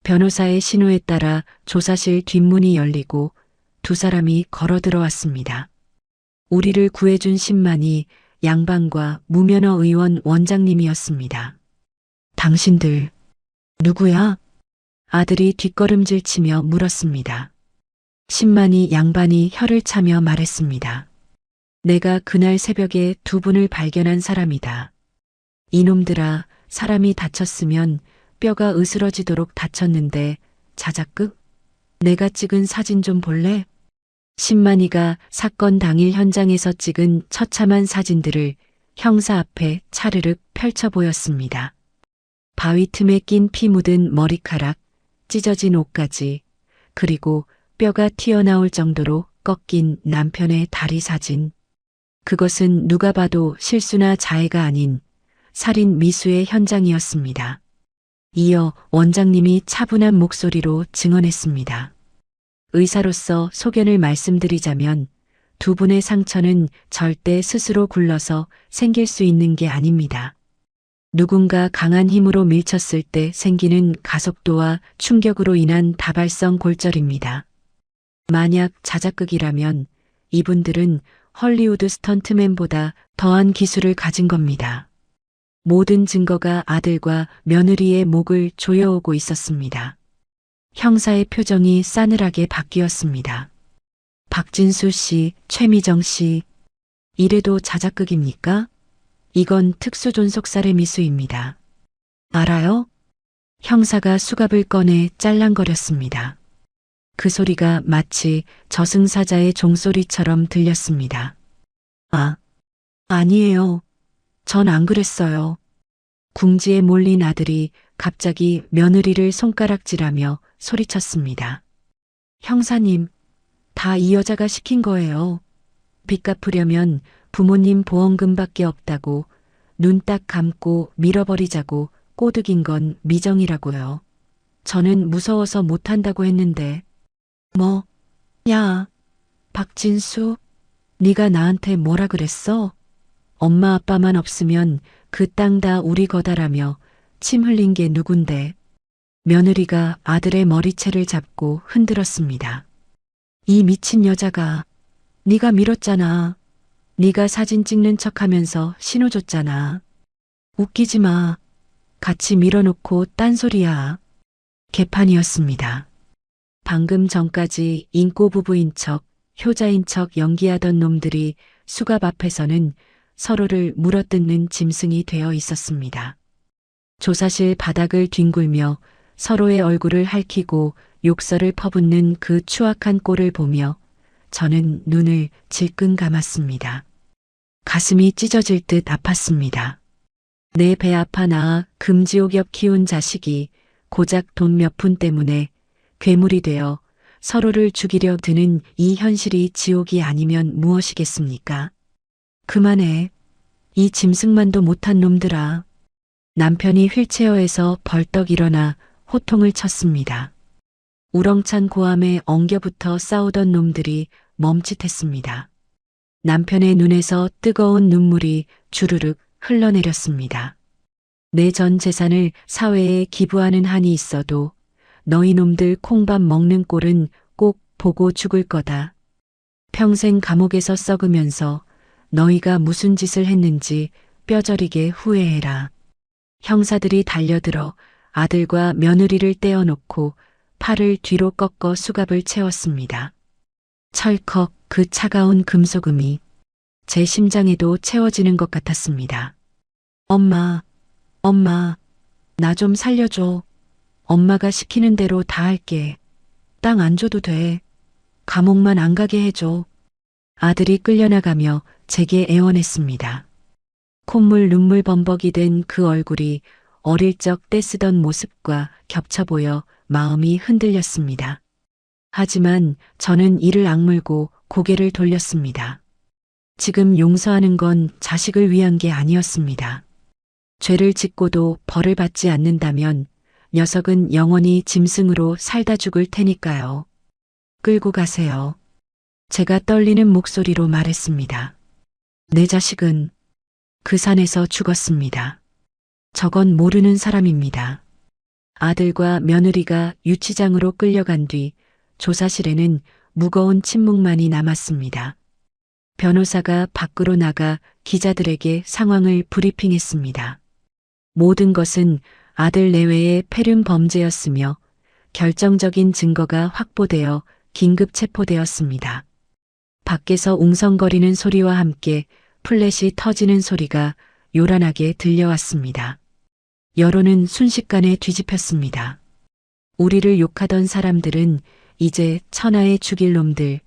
변호사의 신호에 따라 조사실 뒷문이 열리고 두 사람이 걸어 들어왔습니다. 우리를 구해준 신만이 양반과 무면허 의원 원장님이었습니다. 당신들 누구야? 아들이 뒷걸음질 치며 물었습니다. 신만이 양반이 혀를 차며 말했습니다. 내가 그날 새벽에 두 분을 발견한 사람이다. 이놈들아, 사람이 다쳤으면 뼈가 으스러지도록 다쳤는데 자작극? 내가 찍은 사진 좀 볼래? 신만이가 사건 당일 현장에서 찍은 처참한 사진들을 형사 앞에 차르륵 펼쳐 보였습니다. 바위 틈에 낀 피 묻은 머리카락, 찢어진 옷까지, 그리고 뼈가 튀어나올 정도로 꺾인 남편의 다리 사진. 그것은 누가 봐도 실수나 자해가 아닌 살인 미수의 현장이었습니다. 이어 원장님이 차분한 목소리로 증언했습니다. 의사로서 소견을 말씀드리자면 두 분의 상처는 절대 스스로 굴러서 생길 수 있는 게 아닙니다. 누군가 강한 힘으로 밀쳤을 때 생기는 가속도와 충격으로 인한 다발성 골절입니다. 만약 자작극이라면 이분들은 헐리우드 스턴트맨보다 더한 기술을 가진 겁니다. 모든 증거가 아들과 며느리의 목을 조여오고 있었습니다. 형사의 표정이 싸늘하게 바뀌었습니다. 박진수 씨, 최미정 씨, 이래도 자작극입니까? 이건 특수존속살해 미수입니다. 알아요? 형사가 수갑을 꺼내 짤랑거렸습니다. 그 소리가 마치 저승사자의 종소리처럼 들렸습니다. 아니에요. 전 안 그랬어요. 궁지에 몰린 아들이 갑자기 며느리를 손가락질하며 소리쳤습니다. 형사님, 다 이 여자가 시킨 거예요. 빚 갚으려면 부모님 보험금밖에 없다고 눈 딱 감고 밀어버리자고 꼬드긴 건 미정이라고요. 저는 무서워서 못한다고 했는데. 야, 박진수, 네가 나한테 뭐라 그랬어? 엄마 아빠만 없으면 그 땅 다 우리 거다라며 침 흘린 게 누군데. 며느리가 아들의 머리채를 잡고 흔들었습니다. 이 미친 여자가 네가 밀었잖아. 네가 사진 찍는 척하면서 신호 줬잖아. 웃기지 마. 같이 밀어놓고 딴소리야. 개판이었습니다. 방금 전까지 인꼬 부부인 척, 효자인 척 연기하던 놈들이 수갑 앞에서는 서로를 물어뜯는 짐승이 되어 있었습니다. 조사실 바닥을 뒹굴며 서로의 얼굴을 핥히고 욕설을 퍼붓는 그 추악한 꼴을 보며 저는 눈을 질끈 감았습니다. 가슴이 찢어질 듯 아팠습니다. 내 배 아파 낳아 금지옥엽 키운 자식이 고작 돈 몇 푼 때문에 괴물이 되어 서로를 죽이려 드는 이 현실이 지옥이 아니면 무엇이겠습니까? 그만해. 이 짐승만도 못한 놈들아. 남편이 휠체어에서 벌떡 일어나 호통을 쳤습니다. 우렁찬 고함에 엉겨붙어 싸우던 놈들이 멈칫했습니다. 남편의 눈에서 뜨거운 눈물이 주르륵 흘러내렸습니다. 내 전 재산을 사회에 기부하는 한이 있어도 너희 놈들 콩밥 먹는 꼴은 꼭 보고 죽을 거다. 평생 감옥에서 썩으면서 너희가 무슨 짓을 했는지 뼈저리게 후회해라. 형사들이 달려들어 아들과 며느리를 떼어놓고 팔을 뒤로 꺾어 수갑을 채웠습니다. 철컥 그 차가운 금속음이 제 심장에도 채워지는 것 같았습니다. 엄마, 나 좀 살려줘. 엄마가 시키는 대로 다 할게. 땅 안 줘도 돼. 감옥만 안 가게 해줘. 아들이 끌려나가며 제게 애원했습니다. 콧물 눈물 범벅이 된 그 얼굴이 어릴 적 떼쓰던 모습과 겹쳐 보여 마음이 흔들렸습니다. 하지만 저는 이를 악물고 고개를 돌렸습니다. 지금 용서하는 건 자식을 위한 게 아니었습니다. 죄를 짓고도 벌을 받지 않는다면 녀석은 영원히 짐승으로 살다 죽을 테니까요. 끌고 가세요. 제가 떨리는 목소리로 말했습니다. 내 자식은 그 산에서 죽었습니다. 저건 모르는 사람입니다. 아들과 며느리가 유치장으로 끌려간 뒤 조사실에는 무거운 침묵만이 남았습니다. 변호사가 밖으로 나가 기자들에게 상황을 브리핑했습니다. 모든 것은 아들 내외의 폐륜 범죄였으며 결정적인 증거가 확보되어 긴급 체포되었습니다. 밖에서 웅성거리는 소리와 함께 플랫이 터지는 소리가 요란하게 들려왔습니다. 여론은 순식간에 뒤집혔습니다. 우리를 욕하던 사람들은 이제 천하의 죽일 놈들,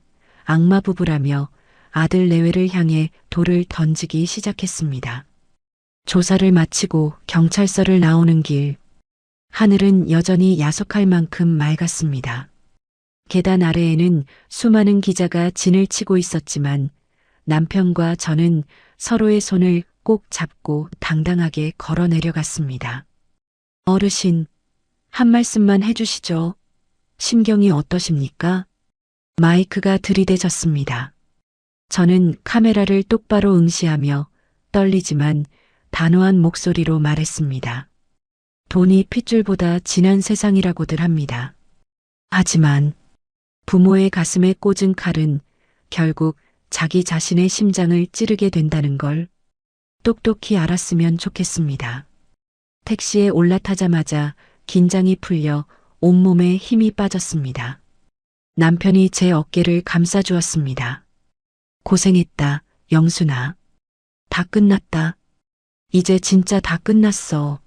악마 부부라며 아들 내외를 향해 돌을 던지기 시작했습니다. 조사를 마치고 경찰서를 나오는 길, 하늘은 여전히 야속할 만큼 맑았습니다. 계단 아래에는 수많은 기자가 진을 치고 있었지만 남편과 저는 서로의 손을 꼭 잡고 당당하게 걸어 내려갔습니다. 어르신, 한 말씀만 해주시죠. 심경이 어떠십니까? 마이크가 들이대졌습니다. 저는 카메라를 똑바로 응시하며 떨리지만 단호한 목소리로 말했습니다. 돈이 핏줄보다 진한 세상이라고들 합니다. 하지만 부모의 가슴에 꽂은 칼은 결국 자기 자신의 심장을 찌르게 된다는 걸 똑똑히 알았으면 좋겠습니다. 택시에 올라타자마자 긴장이 풀려 온몸에 힘이 빠졌습니다. 남편이 제 어깨를 감싸주었습니다. 고생했다, 영순아. 다 끝났다. 이제 진짜 다 끝났어.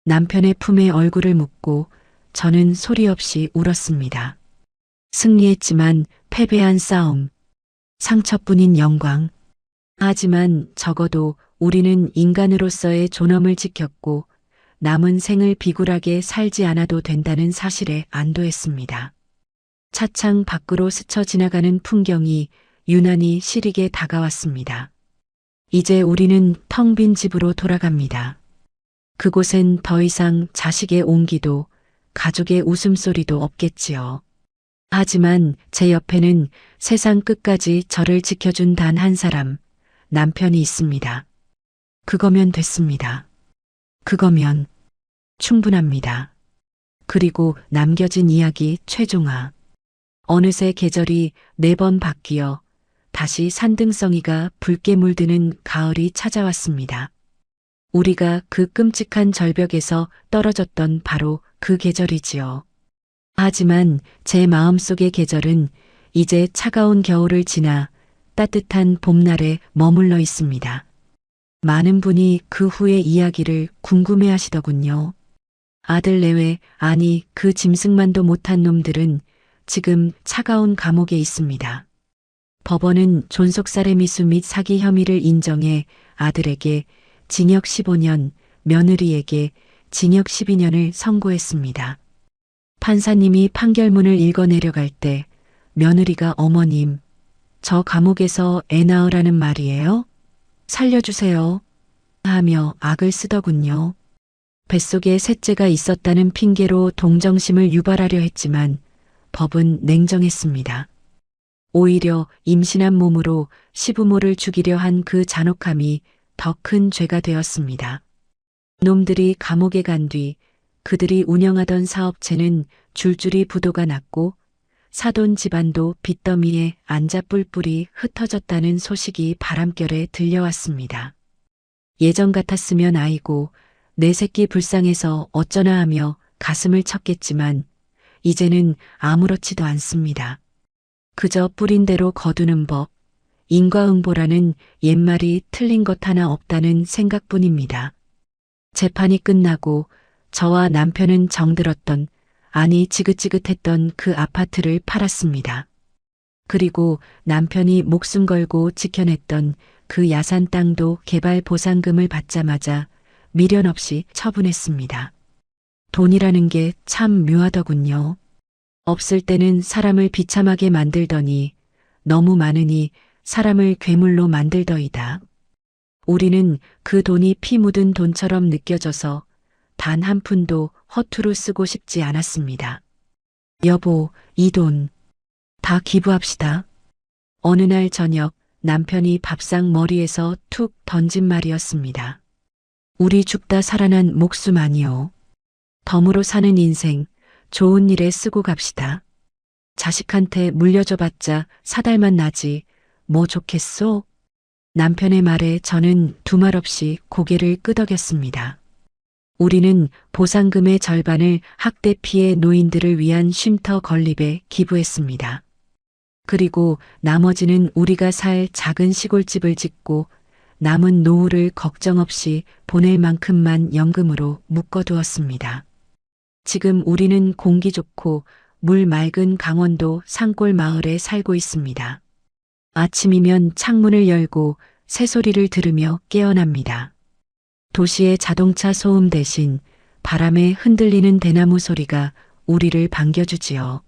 남편의 품에 얼굴을 묻고 저는 소리 없이 울었습니다. 승리했지만 패배한 싸움. 상처뿐인 영광. 하지만 적어도 우리는 인간으로서의 존엄을 지켰고 남은 생을 비굴하게 살지 않아도 된다는 사실에 안도했습니다. 차창 밖으로 스쳐 지나가는 풍경이 유난히 시리게 다가왔습니다. 이제 우리는 텅 빈 집으로 돌아갑니다. 그곳엔 더 이상 자식의 온기도 가족의 웃음소리도 없겠지요. 하지만 제 옆에는 세상 끝까지 저를 지켜준 단 한 사람, 남편이 있습니다. 그거면 됐습니다. 그거면 충분합니다. 그리고 남겨진 이야기 최종화. 어느새 계절이 4번 바뀌어 다시 산등성이가 붉게 물드는 가을이 찾아왔습니다. 우리가 그 끔찍한 절벽에서 떨어졌던 바로 그 계절이지요. 하지만 제 마음속의 계절은 이제 차가운 겨울을 지나 따뜻한 봄날에 머물러 있습니다. 많은 분이 그 후의 이야기를 궁금해 하시더군요. 아들 내외, 아니 그 짐승만도 못한 놈들은 지금 차가운 감옥에 있습니다. 법원은 존속살해 미수 및 사기 혐의를 인정해 아들에게 징역 15년, 며느리에게 징역 12년을 선고했습니다. 판사님이 판결문을 읽어 내려갈 때 며느리가 어머님, 저 감옥에서 애 낳으라는 말이에요? 살려주세요. 하며 악을 쓰더군요. 뱃속에 셋째가 있었다는 핑계로 동정심을 유발하려 했지만 법은 냉정했습니다. 오히려 임신한 몸으로 시부모를 죽이려 한 그 잔혹함이 더 큰 죄가 되었습니다. 놈들이 감옥에 간 뒤 그들이 운영하던 사업체는 줄줄이 부도가 났고 사돈 집안도 빚더미에 앉아 뿔뿔이 흩어졌다는 소식이 바람결에 들려왔습니다. 예전 같았으면 아이고 내 새끼 불쌍해서 어쩌나 하며 가슴을 쳤겠지만 이제는 아무렇지도 않습니다. 그저 뿌린 대로 거두는 법, 인과응보라는 옛말이 틀린 것 하나 없다는 생각뿐입니다. 재판이 끝나고 저와 남편은 정들었던, 아니 지긋지긋했던 그 아파트를 팔았습니다. 그리고 남편이 목숨 걸고 지켜냈던 그 야산 땅도 개발 보상금을 받자마자 미련 없이 처분했습니다. 돈이라는 게 참 묘하더군요. 없을 때는 사람을 비참하게 만들더니 너무 많으니 사람을 괴물로 만들더이다. 우리는 그 돈이 피 묻은 돈처럼 느껴져서 단 한 푼도 허투루 쓰고 싶지 않았습니다. 여보, 이 돈 다 기부합시다. 어느 날 저녁 남편이 밥상 머리에서 툭 던진 말이었습니다. 우리 죽다 살아난 목숨 아니요. 덤으로 사는 인생 좋은 일에 쓰고 갑시다. 자식한테 물려줘봤자 사달만 나지 뭐 좋겠소? 남편의 말에 저는 두말 없이 고개를 끄덕였습니다. 우리는 보상금의 절반을 학대 피해 노인들을 위한 쉼터 건립에 기부했습니다. 그리고 나머지는 우리가 살 작은 시골집을 짓고 남은 노후를 걱정 없이 보낼 만큼만 연금으로 묶어두었습니다. 지금 우리는 공기 좋고 물 맑은 강원도 산골 마을에 살고 있습니다. 아침이면 창문을 열고 새소리를 들으며 깨어납니다. 도시의 자동차 소음 대신 바람에 흔들리는 대나무 소리가 우리를 반겨주지요.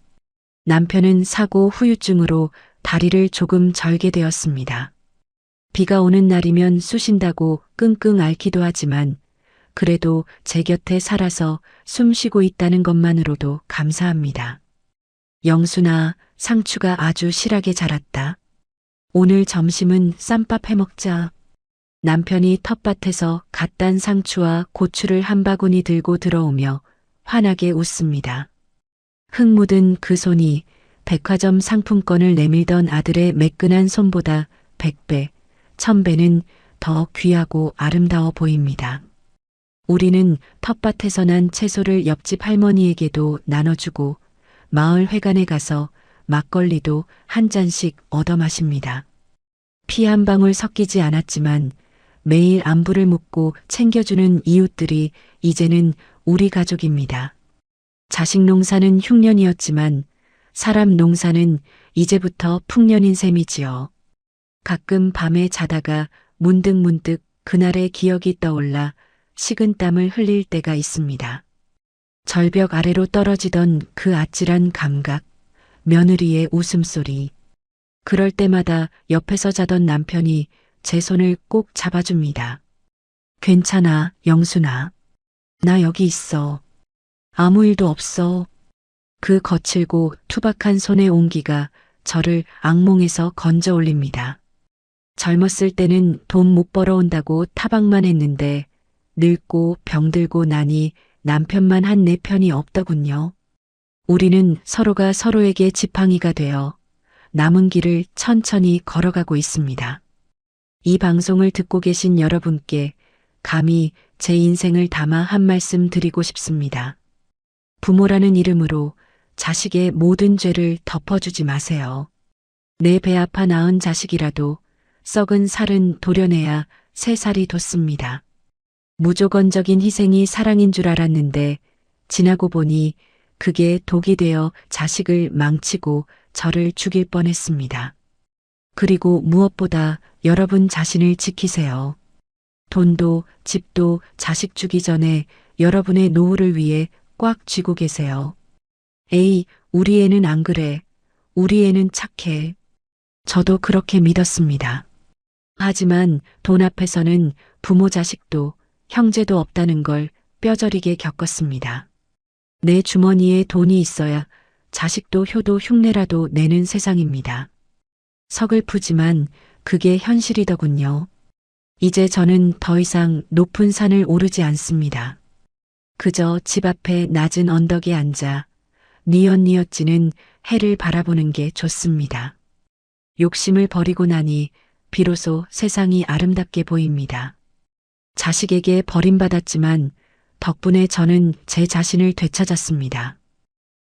남편은 사고 후유증으로 다리를 조금 절게 되었습니다. 비가 오는 날이면 쑤신다고 끙끙 앓기도 하지만 그래도 제 곁에 살아서 숨 쉬고 있다는 것만으로도 감사합니다. 영순아, 상추가 아주 실하게 자랐다. 오늘 점심은 쌈밥 해먹자. 남편이 텃밭에서 갓 딴 상추와 고추를 한 바구니 들고 들어오며 환하게 웃습니다. 흙 묻은 그 손이 백화점 상품권을 내밀던 아들의 매끈한 손보다 100배, 1000배는 더 귀하고 아름다워 보입니다. 우리는 텃밭에서 난 채소를 옆집 할머니에게도 나눠주고 마을 회관에 가서 막걸리도 한 잔씩 얻어 마십니다. 피 한 방울 섞이지 않았지만 매일 안부를 묻고 챙겨주는 이웃들이 이제는 우리 가족입니다. 자식 농사는 흉년이었지만 사람 농사는 이제부터 풍년인 셈이지요. 가끔 밤에 자다가 문득문득 그날의 기억이 떠올라 식은땀을 흘릴 때가 있습니다. 절벽 아래로 떨어지던 그 아찔한 감각, 며느리의 웃음소리. 그럴 때마다 옆에서 자던 남편이 제 손을 꼭 잡아줍니다. 괜찮아, 영순아. 나 여기 있어. 아무 일도 없어. 그 거칠고 투박한 손의 온기가 저를 악몽에서 건져 올립니다. 젊었을 때는 돈 못 벌어온다고 타박만 했는데 늙고 병들고 나니 남편만 한 내 편이 없더군요. 우리는 서로가 서로에게 지팡이가 되어 남은 길을 천천히 걸어가고 있습니다. 이 방송을 듣고 계신 여러분께 감히 제 인생을 담아 한 말씀 드리고 싶습니다. 부모라는 이름으로 자식의 모든 죄를 덮어주지 마세요. 내 배 아파 낳은 자식이라도 썩은 살은 도려내야 새 살이 돋습니다. 무조건적인 희생이 사랑인 줄 알았는데 지나고 보니 그게 독이 되어 자식을 망치고 저를 죽일 뻔했습니다. 그리고 무엇보다 여러분 자신을 지키세요. 돈도 집도 자식 주기 전에 여러분의 노후를 위해 꽉 쥐고 계세요. 에이, 우리 애는 안 그래. 우리 애는 착해. 저도 그렇게 믿었습니다. 하지만 돈 앞에서는 부모 자식도 형제도 없다는 걸 뼈저리게 겪었습니다. 내 주머니에 돈이 있어야 자식도 효도 흉내라도 내는 세상입니다. 서글프지만 그게 현실이더군요. 이제 저는 더 이상 높은 산을 오르지 않습니다. 그저 집 앞에 낮은 언덕에 앉아 뉘엿뉘엿 지는 해를 바라보는 게 좋습니다. 욕심을 버리고 나니 비로소 세상이 아름답게 보입니다. 자식에게 버림받았지만 덕분에 저는 제 자신을 되찾았습니다.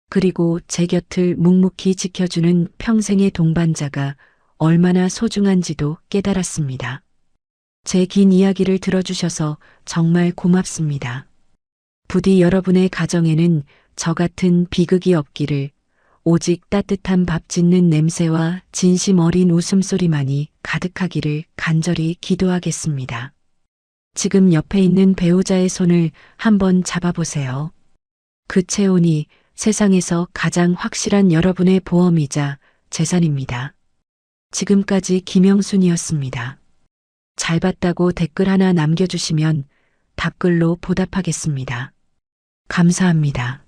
그리고 제 곁을 묵묵히 지켜주는 평생의 동반자가 얼마나 소중한지도 깨달았습니다. 제 긴 이야기를 들어주셔서 정말 고맙습니다. 부디 여러분의 가정에는 저 같은 비극이 없기를, 오직 따뜻한 밥 짓는 냄새와 진심 어린 웃음소리만이 가득하기를 간절히 기도하겠습니다. 지금 옆에 있는 배우자의 손을 한번 잡아보세요. 그 체온이 세상에서 가장 확실한 여러분의 보험이자 재산입니다. 지금까지 김영순이었습니다. 잘 봤다고 댓글 하나 남겨주시면 답글로 보답하겠습니다. 감사합니다.